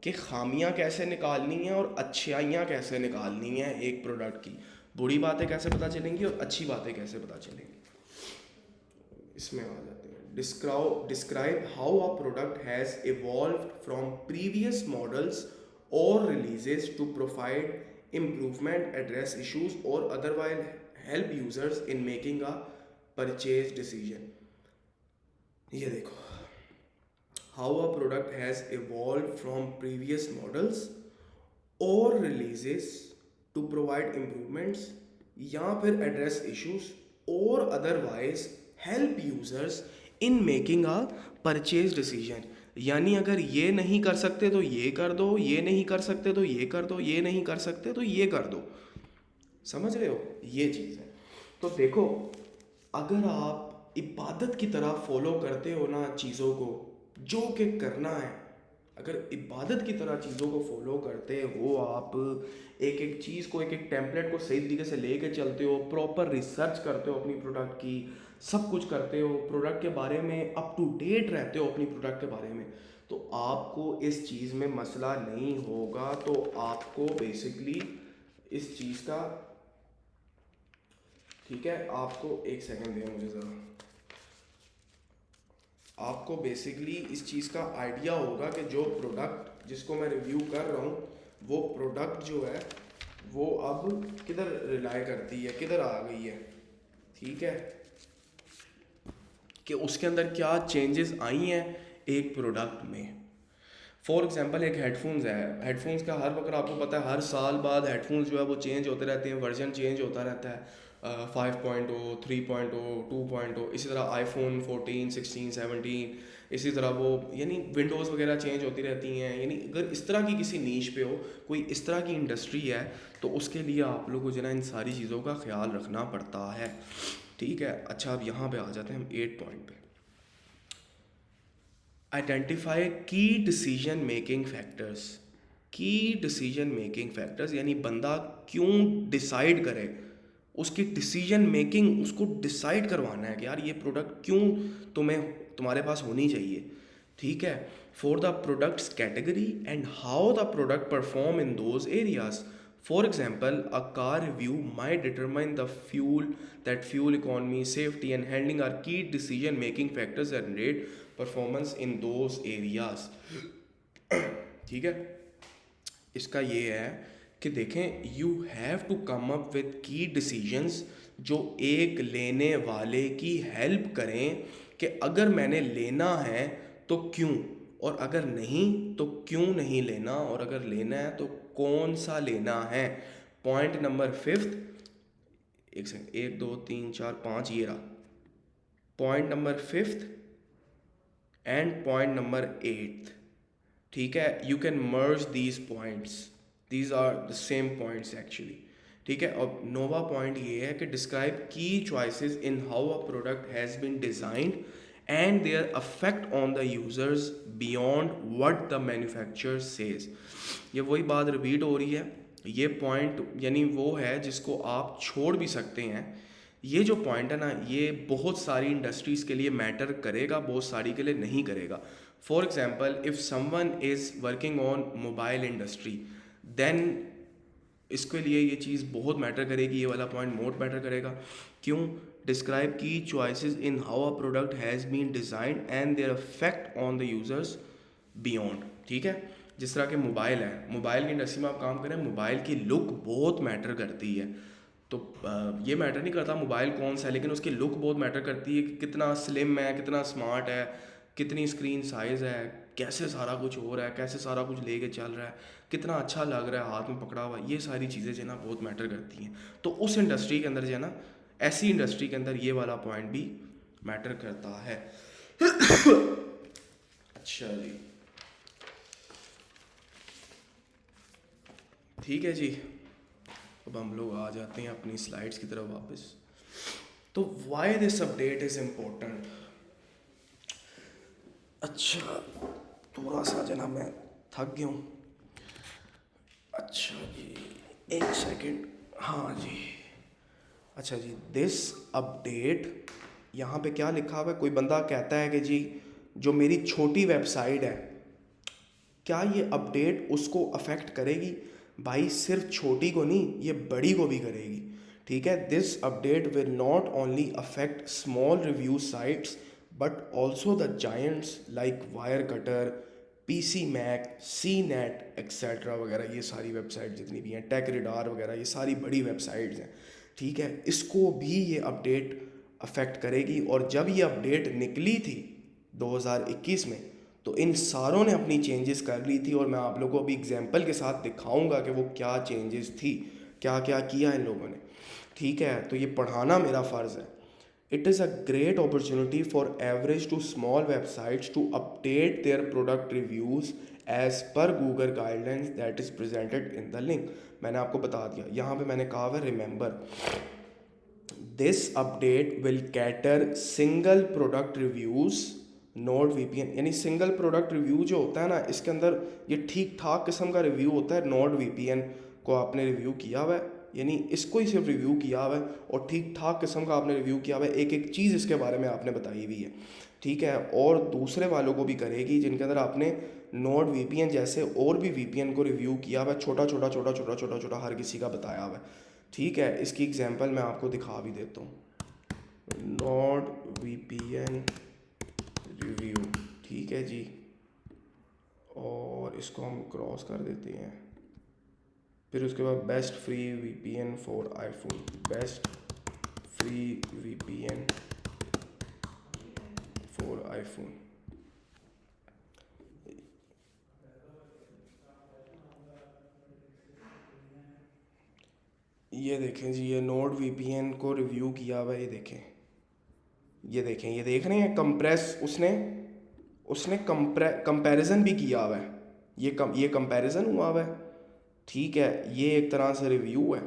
[SPEAKER 1] कि खामियां कैसे निकालनी हैं और अच्छाइयाँ कैसे निकालनी हैं एक प्रोडक्ट की, बुरी बातें कैसे पता चलेंगी और अच्छी बातें कैसे पता चलेंगी। इसमें आ जाते हैं, describe how a product has evolved from previous models और releases to provide improvement, address issues और otherwise help users in making a purchase decision. ये देखो, how a product has evolve from previous models और releases to provide improvements या फिर address issues और otherwise help users in making a purchase decision. यानी अगर ये नहीं कर सकते तो ये कर दो, ये नहीं कर सकते तो ये कर दो, ये नहीं कर सकते तो ये कर दो। समझ रहे हो, ये चीज़ है। तो देखो, अगर आप इबादत की तरह फॉलो करते हो ना चीज़ों को, जो कि करना है, अगर इबादत की तरह चीज़ों को फॉलो करते हो आप, एक एक चीज़ को, एक एक टेम्पलेट को सही तरीके से लेके चलते हो, प्रॉपर रिसर्च करते हो अपनी प्रोडक्ट की, सब कुछ करते हो, प्रोडक्ट के बारे में अप टू डेट रहते हो अपनी प्रोडक्ट के बारे में, तो आपको इस चीज़ में मसला नहीं होगा। तो आपको बेसिकली इस चीज़ का, ठीक है, आपको एक सेकंड दें मुझे ज़रा, आपको बेसिकली इस चीज़ का आइडिया होगा कि जो प्रोडक्ट जिसको मैं रिव्यू कर रहा हूँ, वो प्रोडक्ट जो है वो अब किधर रिलाई करती है, किधर आ गई है, ठीक है, कि उसके अंदर क्या चेंजेस आई हैं एक प्रोडक्ट में। फॉर एग्जांपल एक हेडफोन्स है, हेडफोन्स का हर वक्त आपको पता है हर साल बाद हेडफोन्स जो है वो चेंज होते रहते हैं, वर्जन चेंज होता रहता है, 5.0, 3.0, 2.0, इसी तरह आईफोन 14, 16, 17, इसी तरह वो, यानी विंडोज़ वगैरह चेंज होती रहती हैं। यानी अगर इस तरह की किसी नीश पे हो, कोई इस तरह की इंडस्ट्री है, तो उसके लिए आप लोगों को जो है ना इन सारी चीज़ों का ख्याल रखना पड़ता है, ठीक है। अच्छा, अब यहाँ पे आ जाते हैं हम 8 पॉइंट पे। आइडेंटिफाई की डिसीजन मेकिंग फैक्टर्स। की डिसीजन मेकिंग फैक्टर्स यानी बंदा क्यों डिसाइड करे, उसकी डिसीजन मेकिंग, उसको डिसाइड करवाना है कि यार ये प्रोडक्ट क्यों तुम्हारे पास होनी चाहिए, ठीक है। For the products category and how the product perform in those areas. For example, a car review may determine the fuel economy, safety and handling are key decision making factors and rate performance in those areas, ठीक है। इसका ये है कि देखें, you have to come up with key decisions जो एक लेने वाले की हेल्प करें कि अगर मैंने लेना है तो क्यों, और अगर नहीं तो क्यों नहीं लेना, और अगर लेना है तो कौन सा लेना है। पॉइंट नंबर 5, एक सेकंड, 1 2 3 4 5, ये रहा point number 5 and point number 8, ठीक है। You can merge these points, these are the same points actually, ठीक है। अब नोवा पॉइंट ये है कि डिस्क्राइब की choices in how a product has been designed and their affect on the users beyond what the manufacturer says. ये वही बात रिपीट हो रही है। ये पॉइंट यानी वो है जिसको आप छोड़ भी सकते हैं। ये जो पॉइंट है ना, ये बहुत सारी इंडस्ट्रीज़ के लिए मैटर करेगा, बहुत सारी के लिए नहीं करेगा। For example, if someone is working on mobile industry, then इसके लिए ये चीज़ बहुत मैटर करेगी, ये वाला पॉइंट बहुत मैटर करेगा। क्यों? डिस्क्राइब की choices in how a product has been designed and their effect on the users beyond. ठीक है। जिस तरह के मोबाइल है, मोबाइल की इंडस्ट्री में आप काम करें, मोबाइल की लुक बहुत मैटर करती है। तो ये मैटर नहीं करता मोबाइल कौन सा है, लेकिन उसकी लुक बहुत मैटर करती है कि कितना स्लिम है, कितना स्मार्ट है, कितनी स्क्रीन साइज़ है, कैसे सारा कुछ हो रहा है, कैसे सारा कुछ लेके चल रहा है, कितना अच्छा लग रहा है हाथ में पकड़ा हुआ। ये सारी चीज़ें जो है ना बहुत मैटर करती हैं। तो उस इंडस्ट्री के अंदर जो है ना, ऐसी इंडस्ट्री के अंदर ये वाला पॉइंट भी मैटर करता है। अच्छा जी, ठीक है जी। अब हम लोग आ जाते हैं अपनी स्लाइड्स की तरफ वापस। तो why this update is important. अच्छा, थोड़ा सा जना मैं थक गया हूँ। अच्छा जी, एक सेकंड। हाँ जी। अच्छा जी, दिस अपडेट, यहाँ पे क्या लिखा हुआ है? कोई बंदा कहता है कि जी जो मेरी छोटी वेबसाइट है, क्या ये अपडेट उसको अफेक्ट करेगी? भाई सिर्फ छोटी को नहीं, ये बड़ी को भी करेगी। ठीक है। This update will not only affect small review sites but also the giants like Wirecutter, PC Mag, CNET etcetera वगैरह। ये सारी वेबसाइट जितनी भी हैं, टेक रेडार वगैरह, ये सारी बड़ी वेबसाइट्स हैं। ठीक है। इसको भी ये अपडेट अफेक्ट करेगी। और जब ये अपडेट निकली थी 2021 में, तो इन सारों ने अपनी चेंजेस कर ली थी। और मैं आप लोगों को अभी एग्जांपल के साथ दिखाऊंगा कि वो क्या चेंजेस थी, क्या क्या किया इन लोगों ने। ठीक है। तो ये पढ़ाना मेरा फ़र्ज़ है। It is a great opportunity for average to small websites to update their product reviews as per Google guidelines that is presented in the link. मैंने आपको बता दिया, यहाँ पे मैंने कहा है remember this update will cater single product reviews not VPN. यानी सिंगल प्रोडक्ट रिव्यू जो होता है ना, इसके अंदर ये ठीक ठाक किस्म का रिव्यू होता है। नोट वीपीएन को आपने रिव्यू किया हुआ है, यानी इसको ही सिर्फ रिव्यू किया हुआ है और ठीक ठाक किस्म का आपने रिव्यू किया हुआ है, एक एक चीज़ इसके बारे में आपने बताई हुई है। ठीक है। और दूसरे वालों को भी करेगी जिनके अंदर आपने नोट वीपीएन जैसे और भी वीपीएन को रिव्यू किया हुआ है, छोटा छोटा छोटा छोटा छोटा छोटा हर किसी का बताया हुआ है। ठीक है। इसकी एग्जांपल मैं आपको दिखा भी देता हूँ। Note VPN review. ठीक है जी। और इसको हम क्रॉस कर देते हैं। फिर उसके बाद best free VPN for iPhone, best free VPN for iPhone. ये देखें जी, ये नोट वीपीएन को रिव्यू किया हुआ है। ये देखें, ये देखें, ये देख रहे हैं कंप्रेस, उसने उसने कंपैरिजन भी किया हुआ है। ये कंपैरिजन हुआ हुआ है। ठीक है। ये एक तरह से रिव्यू है।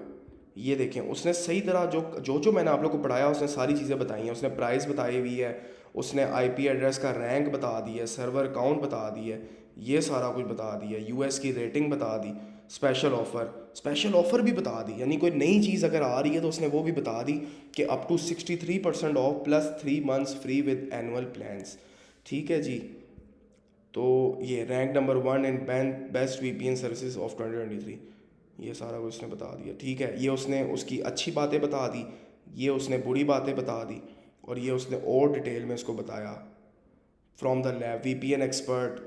[SPEAKER 1] ये देखें, उसने सही तरह जो जो जो मैंने आप लोग को पढ़ाया, उसने सारी चीज़ें बताई हैं। उसने प्राइस बताई हुई है, उसने आईपी एड्रेस का रैंक बता दी है, सर्वर काउंट बता दी है, ये सारा कुछ बता दिया, यूएस की रेटिंग बता दी, स्पेशल ऑफ़र भी बता दी। यानी कोई नई चीज़ अगर आ रही है तो उसने वो भी बता दी कि up to 63% off plus 3 months free with annual plans. ठीक है जी। तो ये rank number 1 in best VPN services of 2023, ये सारा कुछ उसने बता दिया। ठीक है। ये उसने उसकी अच्छी बातें बता दी, ये उसने बुरी बातें बता दी, और ये उसने और डिटेल में इसको बताया from the lab. VPN expert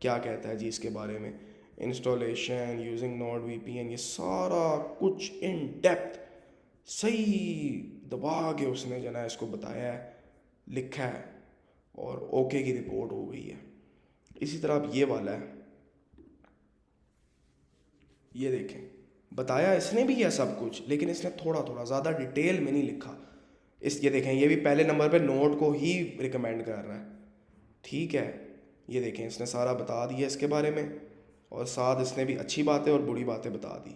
[SPEAKER 1] क्या कहता है जी इसके बारे में, इंस्टॉलेशन यूजिंग नोट वीपीएन, ये सारा कुछ इन डेप्थ सही दबा के उसने जना इसको बताया है, लिखा है, और ओके की रिपोर्ट हो गई है। इसी तरह अब ये वाला है, ये देखें, बताया इसने भी है सब कुछ, लेकिन इसने थोड़ा थोड़ा ज़्यादा डिटेल में नहीं लिखा। ये देखें, ये भी पहले नंबर पे नोट को ही रिकमेंड कर रहा है। ठीक है। ये देखें, इसने सारा बता दिया इसके बारे में, और साथ इसने भी अच्छी बातें और बुरी बातें बता दी।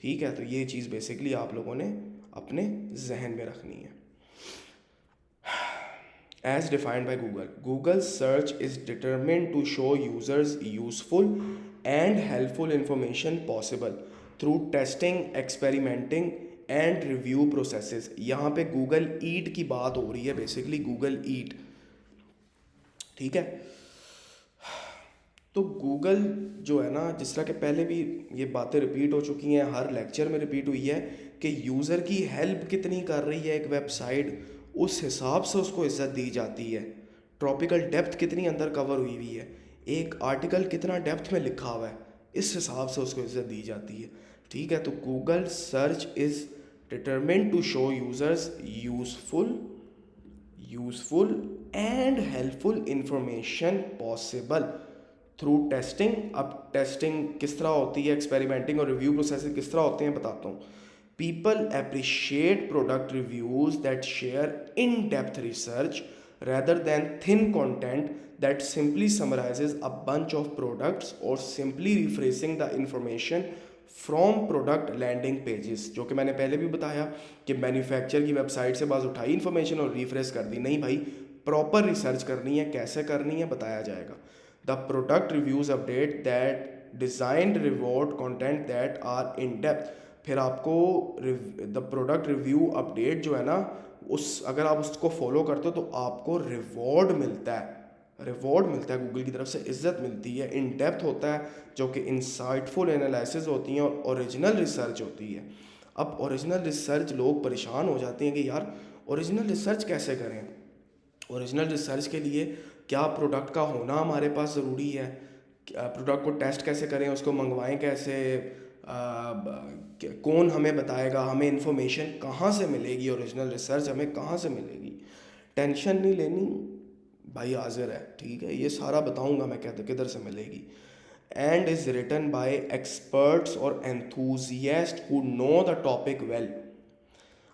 [SPEAKER 1] ठीक है, तो ये चीज़ बेसिकली आप लोगों ने अपने जहन में रखनी है. As defined by Google, Google search is determined to show users useful and helpful information possible through testing, experimenting and review processes. यहाँ पे Google Eat की बात हो रही है, बेसिकली Google Eat. ठीक है, तो गूगल जो है ना, जिस तरह के पहले भी ये बातें रिपीट हो चुकी हैं, हर लेक्चर में रिपीट हुई है कि यूज़र की हेल्प कितनी कर रही है एक वेबसाइट, उस हिसाब से उसको इज़्ज़त दी जाती है. ट्रॉपिकल डेप्थ कितनी अंदर कवर हुई हुई है, एक आर्टिकल कितना डेप्थ में लिखा हुआ है, इस हिसाब से उसको इज़्ज़त दी जाती है. ठीक है, तो Google search is determined to show users useful and helpful information possible through testing. अब टेस्टिंग किस तरह होती है, एक्सपेरिमेंटिंग और रिव्यू प्रोसेस किस तरह होते हैं बताता हूँ. People appreciate product reviews that share in depth research rather than thin content that simply summarizes a bunch of products or simply rephrasing the information from product landing pages. जो कि मैंने पहले भी बताया कि मैन्युफैक्चर की वेबसाइट से बाज़ उठाई इन्फॉर्मेशन और रिफ्रेश कर दी. नहीं भाई, प्रॉपर रिसर्च करनी है. कैसे करनी है बताया जाएगा. The product reviews update that designed reward content that are in depth. फिर आपको द प्रोडक्ट रिव्यू अपडेट जो है ना, उस अगर आप उसको फॉलो करते हो तो आपको रिवॉर्ड मिलता है गूगल की तरफ से, इज्जत मिलती है. इन डेप्थ होता है, जो कि इंसाइटफुल एनालिसिस होती हैं और ओरिजिनल रिसर्च होती है. अब ओरिजिनल रिसर्च, लोग परेशान हो जाते हैं कि यार ओरिजिनल रिसर्च कैसे करें. ओरिजिनल रिसर्च के लिए क्या प्रोडक्ट का होना हमारे पास ज़रूरी है, प्रोडक्ट को टेस्ट कैसे करें, उसको मंगवाएं कैसे, कौन हमें बताएगा, हमें इन्फॉर्मेशन कहाँ से मिलेगी, ओरिजिनल रिसर्च हमें कहाँ से मिलेगी. टेंशन नहीं लेनी भाई, हाजिर है. ठीक है, ये सारा बताऊंगा मैं किधर से मिलेगी. And is written by experts और enthusiast who know the topic well.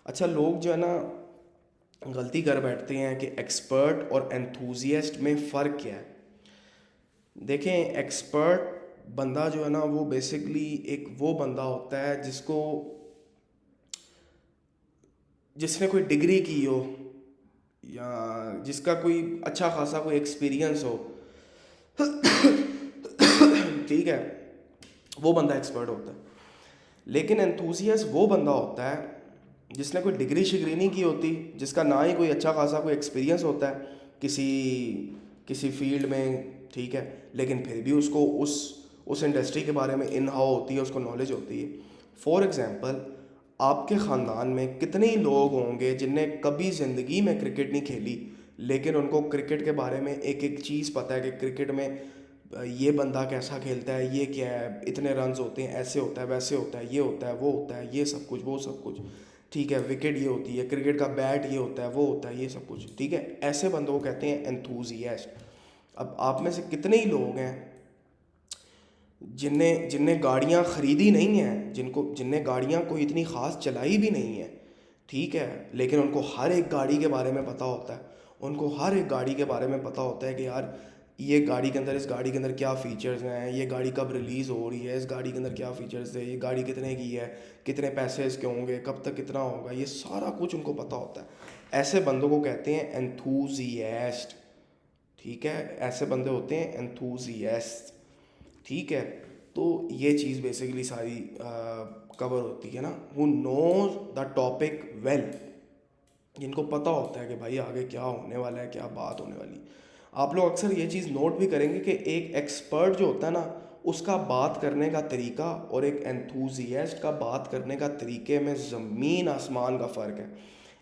[SPEAKER 1] अच्छा, लोग जो है ना गलती कर बैठते हैं कि एक्सपर्ट और एंथुजियास्ट में फ़र्क क्या है. देखें, एक्सपर्ट बंदा जो है ना, वो बेसिकली एक वो बंदा होता है जिसने कोई डिग्री की हो या जिसका कोई अच्छा खासा कोई एक्सपीरियंस हो. ठीक है, वो बंदा एक्सपर्ट होता है. लेकिन एंथुसियास्ट वो बंदा होता है जिसने कोई डिग्री शिग्री नहीं की होती, जिसका ना ही कोई अच्छा खासा कोई एक्सपीरियंस होता है किसी फील्ड में. ठीक है, लेकिन फिर भी उसको उस इंडस्ट्री के बारे में इन हाउ होती है, उसको नॉलेज होती है. फॉर एग्ज़ाम्पल, आपके ख़ानदान में कितने ही लोग होंगे जिनने कभी ज़िंदगी में क्रिकेट नहीं खेली, लेकिन उनको क्रिकेट के बारे में एक एक चीज़ पता है कि क्रिकेट में ये बंदा कैसा खेलता है, ये क्या है, इतने रन्स होते हैं, ऐसे होता है, वैसे होता है, ये होता है, वो होता है, ये सब कुछ, वो सब कुछ. ठीक है, विकेट ये होती है, क्रिकेट का बैट ये होता है, वो होता है, ये सब कुछ. ठीक है, ऐसे बंदों को कहते हैं एंथुसियास्ट. अब आप में से कितने ही लोग हैं जिनने गाड़ियाँ ख़रीदी नहीं हैं, जिनने गाड़ियाँ कोई इतनी ख़ास चलाई भी नहीं है. ठीक है, लेकिन उनको हर एक गाड़ी के बारे में पता होता है. उनको हर एक गाड़ी के बारे में पता होता है कि यार ये गाड़ी के अंदर, इस गाड़ी के अंदर क्या फ़ीचर्स हैं, ये गाड़ी कब रिलीज़ हो रही है, इस गाड़ी के अंदर क्या फ़ीचर्स है, ये गाड़ी कितने की है, कितने पैसे इसके होंगे, कब तक कितना होगा, ये सारा कुछ उनको पता होता है. ऐसे बंदों को कहते हैं एंथुसियास्ट. ठीक है, ऐसे बंदे होते हैं एंथुसियास्ट. ठीक है, तो ये चीज़ बेसिकली सारी कवर होती है ना, who knows the topic well, जिनको पता होता है कि भाई आगे क्या होने वाला है, क्या बात होने वाली. आप लोग अक्सर ये चीज़ नोट भी करेंगे कि एक एक्सपर्ट जो होता है ना, उसका बात करने का तरीका और एक एंथुसियास्ट का बात करने का तरीके में ज़मीन आसमान का फ़र्क है.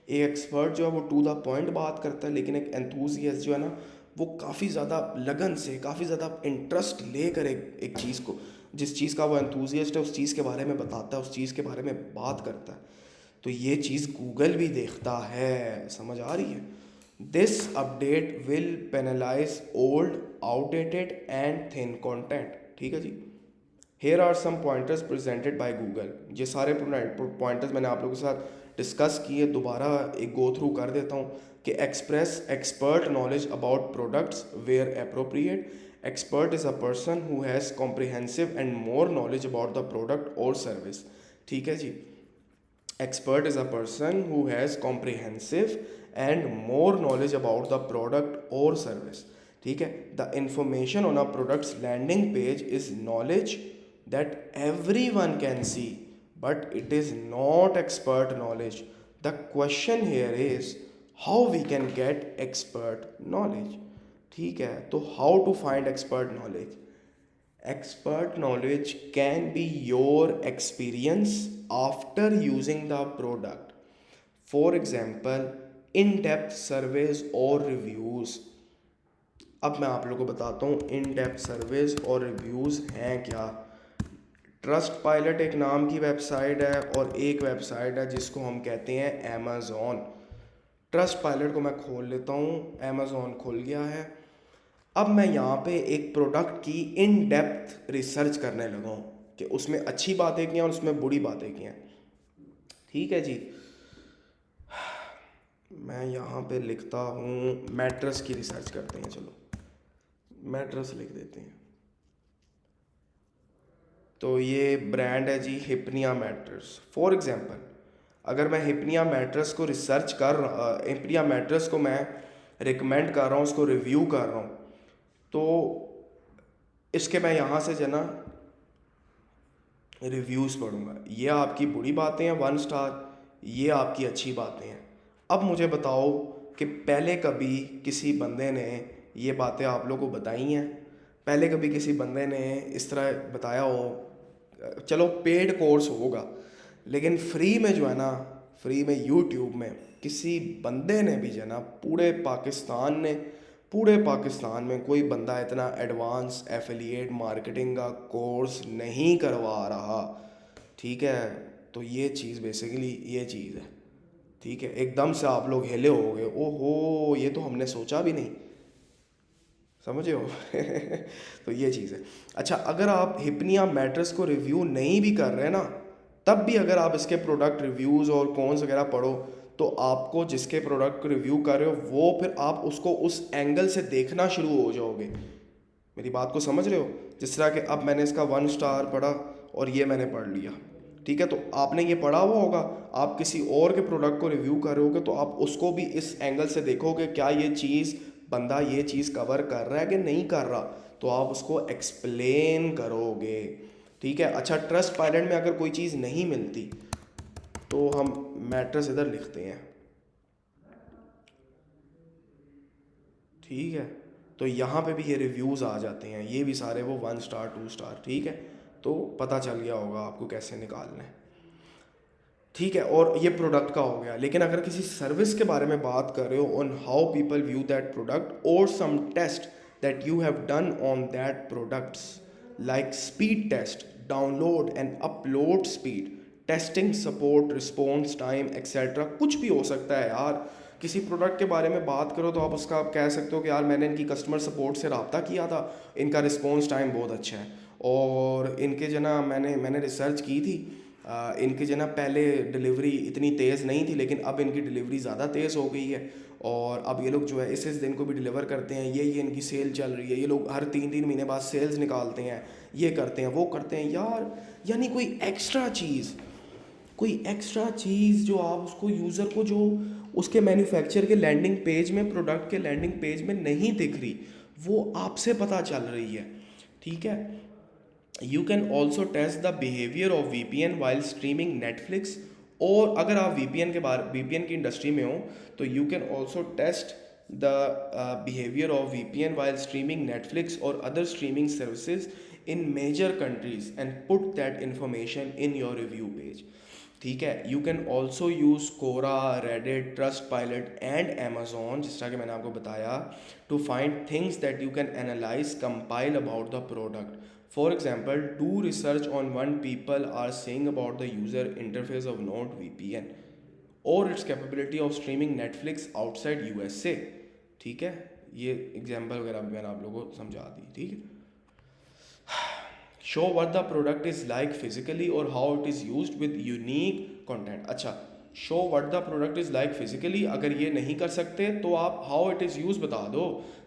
[SPEAKER 1] एक एक्सपर्ट जो है वो टू द पॉइंट बात करता है, लेकिन एक एंथुसियास्ट जो है ना, वो काफ़ी ज़्यादा लगन से, काफ़ी ज़्यादा इंटरेस्ट लेकर एक चीज़ को, जिस चीज़ का वो एंथुसियास्ट है, उस चीज़ के बारे में बताता है, उस चीज़ के बारे में बात करता है. तो ये चीज़ गूगल भी देखता है. समझ आ रही है. This update will penalise old, outdated and thin content. ठीक है जी. Here are some pointers presented by Google. ये सारे पॉइंटर्स मैंने आप लोगों के साथ डिस्कस किए, दोबारा एक गो थ्रू कर देता हूँ कि express expert knowledge about products where appropriate. Expert is a person who has comprehensive and more knowledge about the product or service. ठीक है जी। Expert is a person who has comprehensive and more knowledge about the product or service. ठीक है, the information on a product's landing page is knowledge that everyone can see, but it is not expert knowledge. The question here is how we can get expert knowledge. ठीक है, तो how to find expert knowledge? Expert knowledge can be your experience after using the product. For example, in-depth surveys or reviews. अब मैं आप लोगों को बताता हूँ in-depth surveys और reviews हैं क्या। ट्रस्ट पायलट एक नाम की वेबसाइट है और एक वेबसाइट है जिसको हम कहते हैं अमेज़ॉन। ट्रस्ट पायलट को मैं खोल लेता हूँ, अमेज़ॉन खुल गया है। अब मैं यहाँ पे एक प्रोडक्ट की इन डेप्थ रिसर्च करने लगा हूँ कि उसमें अच्छी बातें क्या हैं और उसमें बुरी बातें क्या हैं। ठीक है जी, मैं यहाँ पे लिखता हूँ मैट्रेस की रिसर्च करते हैं। चलो मैट्रेस लिख देते हैं। तो ये ब्रांड है जी हिप्निया मैट्रेस। फॉर एग्जांपल, अगर मैं हिप्निया मैट्रेस को रिसर्च कर हिप्निया मैट्रेस को मैं रिकमेंड कर रहा हूँ, उसको रिव्यू कर रहा हूँ, तो इसके मैं यहाँ से जो ना रिव्यूज़ पढ़ूँगा। ये आपकी बुरी बातें हैं 1 स्टार, ये आपकी अच्छी बातें हैं। अब मुझे बताओ कि पहले कभी किसी बंदे ने ये बातें आप लोगों को बताई हैं? पहले कभी किसी बंदे ने इस तरह बताया हो? चलो पेड कोर्स होगा, लेकिन फ्री में जो है ना, फ्री में यूट्यूब में किसी बंदे ने भी जो है ना, पूरे पाकिस्तान में कोई बंदा इतना एडवांस एफिलिएट मार्केटिंग का कोर्स नहीं करवा रहा। ठीक है, तो ये चीज़ बेसिकली ये चीज़ है। ठीक है, एकदम से आप लोग हिले होगे, ओहो ये तो हमने सोचा भी नहीं, समझे हो। तो ये चीज़ है। अच्छा, अगर आप हिप्निया मैट्रेस को रिव्यू नहीं भी कर रहे हैं ना, तब भी अगर आप इसके प्रोडक्ट रिव्यूज़ और कॉन्स वगैरह पढ़ो, तो आपको जिसके प्रोडक्ट को रिव्यू कर रहे हो वो फिर आप उसको उस एंगल से देखना शुरू हो जाओगे। मेरी बात को समझ रहे हो? जिस तरह कि अब मैंने इसका 1 स्टार पढ़ा और ये मैंने पढ़ लिया, ठीक है, तो आपने ये पढ़ा हुआ होगा, आप किसी और के प्रोडक्ट को रिव्यू कर रहे होगे तो आप उसको भी इस एंगल से देखोगे, क्या ये चीज़ बंदा ये चीज़ कवर कर रहा है कि नहीं कर रहा, तो आप उसको एक्सप्लेन करोगे। ठीक है। अच्छा, ट्रस्ट पायलट में अगर कोई चीज़ नहीं मिलती तो हम मैट्रेस इधर लिखते हैं। ठीक है, तो यहाँ पे भी ये रिव्यूज़ आ जाते हैं, ये भी सारे वो 1 स्टार 2 स्टार। ठीक है, तो पता चल गया होगा आपको कैसे निकालना है। ठीक है, और ये प्रोडक्ट का हो गया। लेकिन अगर किसी सर्विस के बारे में बात कर रहे हो, on how people view that product और some test that you have done on that products, like speed test, download and upload speed, testing support, response time etcetera, कुछ भी हो सकता है यार। किसी प्रोडक्ट के बारे में बात करो तो आप उसका आप कह सकते हो कि यार मैंने इनकी कस्टमर सपोर्ट से रब्ता किया था, इनका रिस्पॉन्स टाइम बहुत अच्छा है, और इनके जना मैंने रिसर्च की थी, इनकी जो ना पहले डिलीवरी इतनी तेज़ नहीं थी, लेकिन अब इनकी डिलीवरी ज़्यादा तेज़ हो गई है, और अब ये लोग जो है इस दिन को भी डिलीवर करते हैं, ये इनकी सेल चल रही है, ये लोग हर 3-3 महीने बाद सेल्स निकालते हैं, ये करते हैं वो करते हैं यार। यानी कोई एक्स्ट्रा चीज़ जो आप उसको यूज़र को जो उसके मैन्युफैक्चर के लैंडिंग पेज में, प्रोडक्ट के लैंडिंग पेज में नहीं दिख रही, वो आपसे पता चल रही है। ठीक है, you can also test the behaviour of VPN while streaming Netflix, और अगर आप VPN की इंडस्ट्री में हो तो you can also test the behaviour of VPN while streaming Netflix और other streaming services in major countries and put that information in your review page. ठीक है, you can also use Quora, Reddit, Trustpilot and Amazon, जिस तरह कि मैंने आपको बताया, to find things that you can analyse compile about the product. For example, do research on what people are saying about the user interface of NordVPN or its capability of streaming Netflix outside USA। ठीक है, ये example वगैरह मैंने आप लोगों को समझा दी। ठीक है, show what the product is like physically or how it is used with unique content। अच्छा, show what the product is like physically, अगर ये नहीं कर सकते तो आप हाउ इट इज़ यूज बता दो,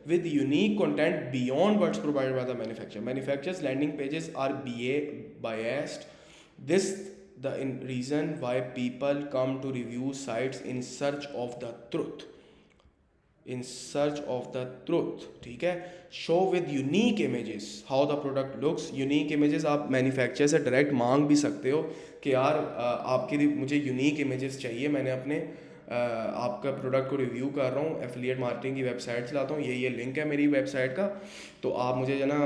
[SPEAKER 1] with unique content beyond what's provided by the manufacturer. Manufacturers landing pages are biased, this the reason why people come to review sites in search of the truth. In search of the truth, ठीक है. Show with unique images how the product looks. Unique images आप manufacturer से direct मांग भी सकते हो कि यार आपके लिए मुझे यूनिक इमेजेस चाहिए, मैंने अपने आपका प्रोडक्ट को रिव्यू कर रहा हूँ, एफिलिएट मार्केटिंग की वेबसाइट चलाता हूँ, ये लिंक है मेरी वेबसाइट का, तो आप मुझे जो ना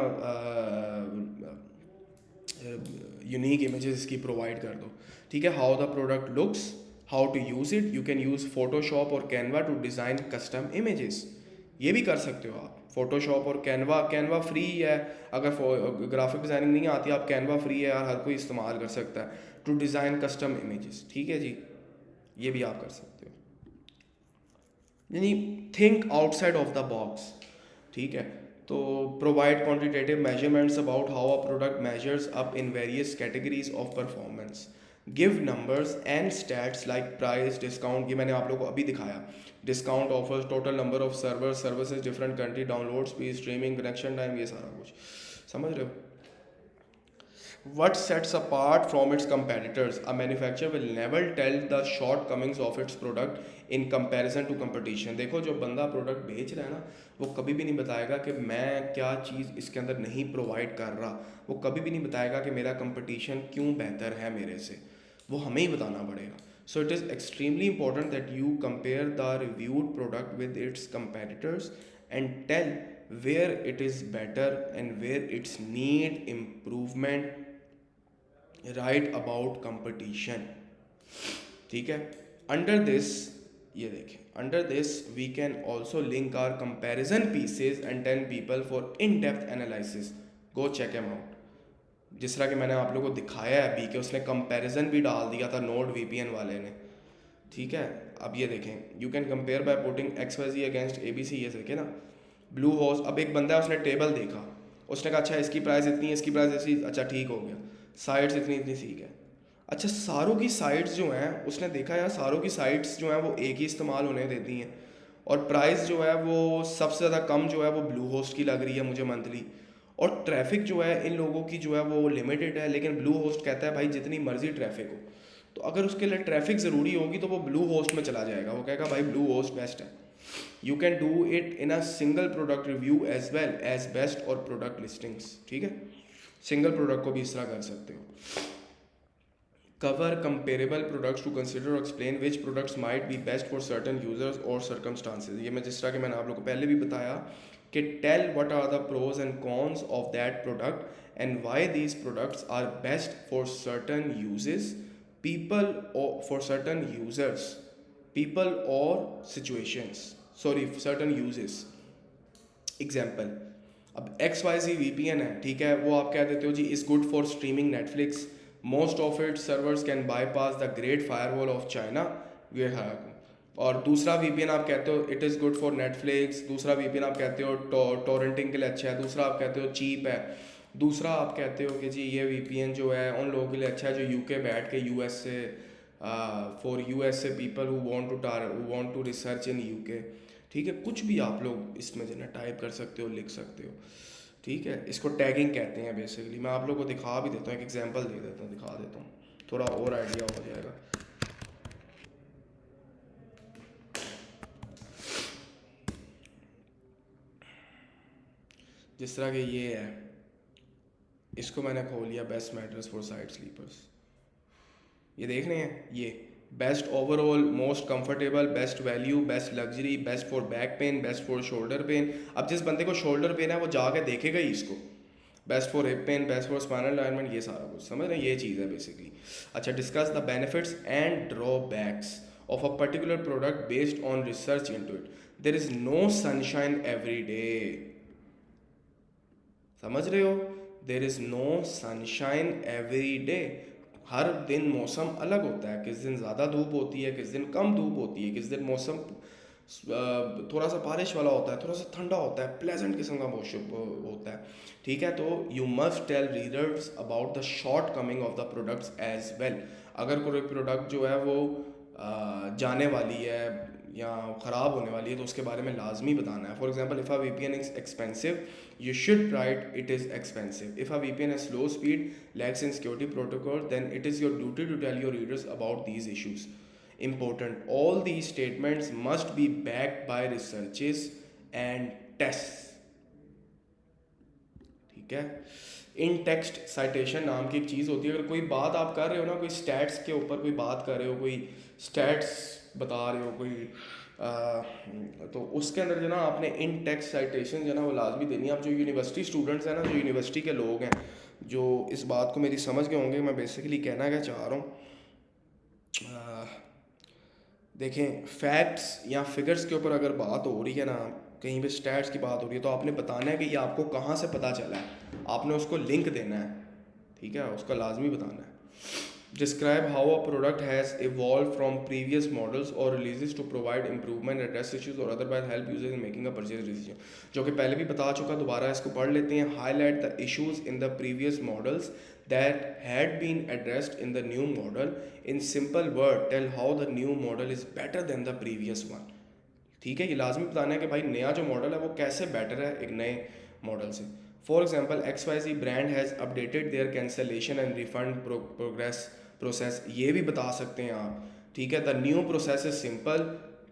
[SPEAKER 1] यूनिक इमेजेस की प्रोवाइड कर दो. ठीक है. How the product looks, how to use it. You can use Photoshop और Canva to design custom images. ये भी कर सकते हो आप. फोटोशॉप और कैनवा फ्री है. अगर ग्राफिक डिज़ाइनिंग नहीं आती, आप कैनवा फ्री है यार, हर कोई इस्तेमाल कर सकता है टू डिज़ाइन कस्टम इमेजेस. ठीक है जी, ये भी आप कर सकते हो. यानी think outside of the box. ठीक है. तो provide quantitative measurements about how a product measures up in various categories of performance. Give numbers and stats like price, discount, ये मैंने आप लोगों को अभी दिखाया. Discount offers, total number of servers, services, different country, download speed, streaming, connection time, ये सारा कुछ समझ रहे हो. What sets apart from its competitors? A manufacturer will never tell the shortcomings of its product in comparison to competition. देखो जो बंदा product बेच रहा है ना, वो कभी भी नहीं बताएगा कि मैं क्या चीज़ इसके अंदर नहीं प्रोवाइड कर रहा. वो कभी भी नहीं बताएगा कि मेरा कंपटीशन क्यों बेहतर है मेरे से. वो हमें ही बताना पड़ेगा. So it is extremely important that you compare the reviewed product with its competitors and tell where it is better and where it's need improvement. Right about competition. ठीक है. अंडर दिस, ये देखें, under this we can also link are comparison pieces and 10 people for in depth analysis. Go check am out. जिस तरह कि मैंने आप लोगों को दिखाया है अभी कि उसने कंपैरिजन भी डाल दिया था नोड वीपीएन वाले ने. ठीक है. अब ये देखें, you can compare by putting XYZ against ABC. ये देखें ना, ब्लू होस्ट. अब एक बंदा है, उसने टेबल देखा, उसने कहा अच्छा इसकी प्राइस इतनी है, इसकी प्राइस ऐसी, अच्छा ठीक हो गया, साइट्स इतनी इतनी ठीक है. अच्छा सारों की साइट्स जो हैं, उसने देखा यार सारों की साइट्स जो हैं वो एक ही इस्तेमाल होने देती हैं, और प्राइस जो है वो सबसे ज़्यादा कम जो है वो ब्लू होस्ट की लग रही है मुझे मंथली, और ट्रैफिक जो है इन लोगों की जो है वो लिमिटेड है. लेकिन ब्लू होस्ट कहता है भाई जितनी मर्जी ट्रैफिक हो, तो अगर उसके लिए ट्रैफिक ज़रूरी होगी तो वो ब्लू होस्ट में चला जाएगा. वो कहेगा भाई ब्लू होस्ट बेस्ट है. You can do it in a single product review as well as best और प्रोडक्ट लिस्टिंग्स. ठीक है. सिंगल प्रोडक्ट को भी इस तरह कर सकते हो. Cover comparable products to consider और explain which products might be best for certain users और सर्कमस्टांसेस. ये मैं जिस तरह के मैंने आप लोग को पहले भी बताया कि tell what are the pros and cons of that product and why these products are best for certain uses, people or for certain users, people or situations, sorry certain uses. Example, अब XYZ VPN है, ठीक है, वो आप कह देते हो जी is good for streaming Netflix, most of it servers can bypass the great firewall of China. ये है. और दूसरा VPN आप कहते हो it is good for Netflix. दूसरा VPN आप कहते हो टोरेंटिंग के लिए अच्छा है. दूसरा आप कहते हो चीप है. दूसरा आप कहते हो कि जी ये VPN जो है उन लोगों के लिए अच्छा है जो UK बैठ के US से, for USA people who want to research in UK. ठीक है. कुछ भी आप लोग इसमें जो है टाइप कर सकते हो, लिख सकते हो. ठीक है. इसको टैगिंग कहते हैं बेसिकली. मैं आप लोगों को दिखा भी देता हूँ, एक एग्जांपल दे देता हूँ, दिखा देता हूँ, थोड़ा और आइडिया हो जाएगा. जिस तरह के ये है, इसको मैंने खोल लिया best mattresses for side sleepers. ये देख रहे हैं, ये best overall, most comfortable, best value, best luxury, best for back pain, best for shoulder pain. अब जिस बंदे को शोल्डर पेन है वो जाके देखेगा ही इसको. Best for hip pain, best for spinal alignment, ये सारा कुछ समझ रहे हैं, ये चीज़ है बेसिकली. अच्छा, discuss the benefits and drawbacks of a particular product based on research into it. There is no sunshine every day. समझ रहे हो, there is no sunshine every day. हर दिन मौसम अलग होता है. किस दिन ज़्यादा धूप होती है, किस दिन कम धूप होती है, किस दिन मौसम थोड़ा सा बारिश वाला होता है, थोड़ा सा ठंडा होता है, प्लेजेंट किस्म का मौसम होता है. ठीक है. तो you must tell readers about the shortcoming of the products as well. अगर कोई प्रोडक्ट जो है वो जाने वाली है या ख़राब होने वाली है, तो उसके बारे में लाजमी बताना है. For example, if a VPN is expensive, you should write it is expensive. If a VPN has slow speed, lacks in security protocol, then it is your duty to tell your readers about these issues. Important. All these statements must be backed by researches and tests. ठीक है. इन text citation नाम की एक चीज़ होती है. अगर कोई बात आप कर रहे हो ना, कोई स्टैट्स के ऊपर कोई बात कर रहे हो, कोई स्टैट्स बता रहे हो, तो उसके अंदर जो ना आपने इन टेक्स्ट साइटेशन जो ना वो लाजमी देनी है. आप जो यूनिवर्सिटी स्टूडेंट्स हैं ना, जो यूनिवर्सिटी के लोग हैं, जो इस बात को मेरी समझ के होंगे, मैं बेसिकली कहना क्या चाह रहा हूँ. देखें, फैक्ट्स या फिगर्स के ऊपर अगर बात हो रही है ना, कहीं पे स्टैट्स की बात हो रही है, तो आपने बताना है कि ये आपको कहाँ से पता चला है. आपने उसको लिंक देना है. ठीक है, उसका लाजमी बताना है. Describe how a product has evolved from previous models or releases to provide improvement, address issues or otherwise help users in making a purchase decision. जो कि पहले भी बता चुका, दोबारा इसको पढ़ लेते हैं. Highlight the issues in the previous models that had been addressed in the new model. In simple word, tell how the new model is better than the previous one. ठीक है, ये लाजमी बताना है कि भाई नया जो मॉडल है वो कैसे बेटर है एक नए मॉडल से. For example, XYZ brand has updated their cancellation and refund process. ये भी बता सकते हैं आप. ठीक है, the new process is simple.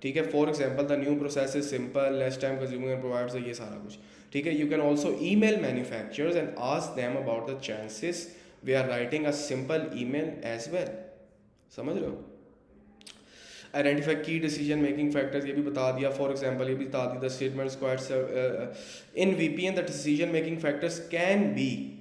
[SPEAKER 1] ठीक है, for example, the new process is simple, less time consuming and provides, ये सारा कुछ. ठीक है, you can also email manufacturers and ask them about the chances. We are writing a simple email as well. समझ रहे हो. Identify की decision making factors, ये भी बता दिया. फॉर एग्जांपल, ये भी बता दी the statement squad in VPN the decision making factors can be.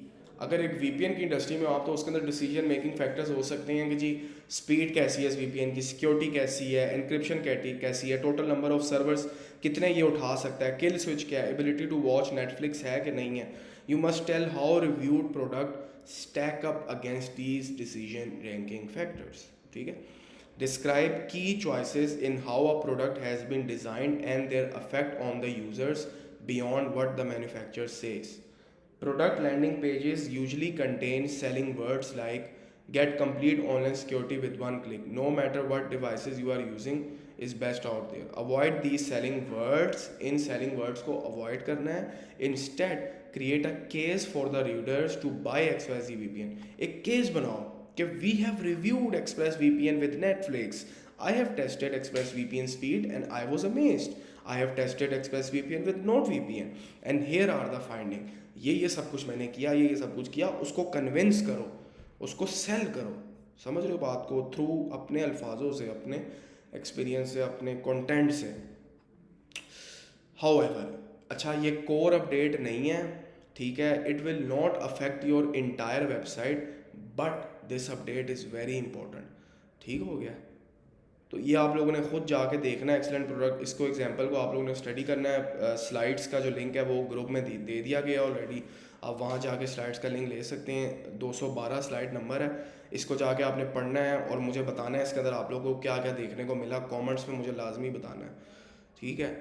[SPEAKER 1] अगर एक VPN की इंडस्ट्री में आप, तो उसके अंदर डिसीजन मेकिंग फैक्टर्स हो सकते हैं कि जी स्पीड कैसी है इस VPN की, सिक्योरिटी कैसी है, एनक्रिप्शन कैसी है, टोटल नंबर ऑफ सर्वर्स कितने ये उठा सकता है, किल स्विच क्या है, एबिलिटी टू वॉच नेटफ्लिक्स है कि नहीं है. You must tell how reviewed product stack up against these decision ranking factors. ठीक है. Describe key choices in how a product has been designed and their effect on the users beyond what the manufacturer says. Product landing pages usually contain selling words like get complete online security with one click. No matter what devices you are using is best out there. Avoid these selling words. In selling words को avoid करना है. Instead, create a case for the readers to buy XYZ VPN. एक case बनाओ कि we have reviewed ExpressVPN with Netflix. I have tested ExpressVPN speed and I was amazed. I have tested ExpressVPN with NordVPN and here are the findings. ये सब कुछ मैंने किया, ये सब कुछ किया. उसको कन्विंस करो, उसको सेल करो. समझ रहे हो बात को, थ्रू अपने अल्फाजों से, अपने एक्सपीरियंस से, अपने कंटेंट से. However, अच्छा, ये कोर अपडेट नहीं है. ठीक है, it will not affect your entire website but this update is very important. ठीक हो गया. तो ये आप लोगों ने खुद जाके देखना है. एक्सीलेंट प्रोडक्ट, इसको एग्जांपल को आप लोगों ने स्टडी करना है. स्लाइड्स का जो लिंक है वो ग्रुप में दे दिया गया ऑलरेडी. आप वहाँ जाके स्लाइड्स का लिंक ले सकते हैं. 212 स्लाइड नंबर है. इसको जाके आपने पढ़ना है और मुझे बताना है इसके अंदर आप लोगों को क्या क्या देखने को मिला. कॉमेंट्स में मुझे लाजमी बताना है. ठीक है.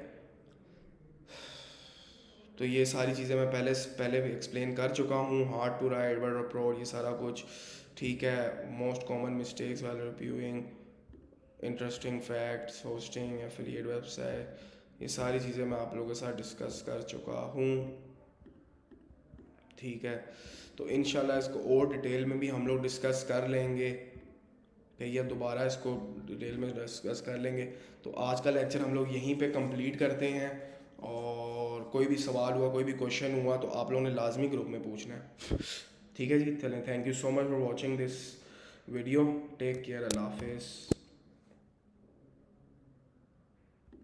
[SPEAKER 1] तो ये सारी चीज़ें मैं पहले भी एक्सप्लेन कर चुका हूँ. Hard to write, word approach, ये सारा कुछ. ठीक है. मोस्ट कॉमन मिस्टेक्स वाले reviewing, interesting facts, hosting, affiliate website, ये सारी चीज़ें मैं आप लोगों के साथ डिस्कस कर चुका हूँ. ठीक है. तो इंशाल्लाह इसको और डिटेल में भी हम लोग डिस्कस कर लेंगे. फिर दोबारा इसको डिटेल में डिस्कस कर लेंगे. तो आज का लेक्चर हम लोग यहीं पे कंप्लीट करते हैं. और कोई भी सवाल हुआ, कोई भी क्वेश्चन हुआ, तो आप लोगों ने लाजमी ग्रुप में पूछना है. ठीक है जी. चलें, thank you so much for watching this video. Take care. अल्लाह हाफिज़.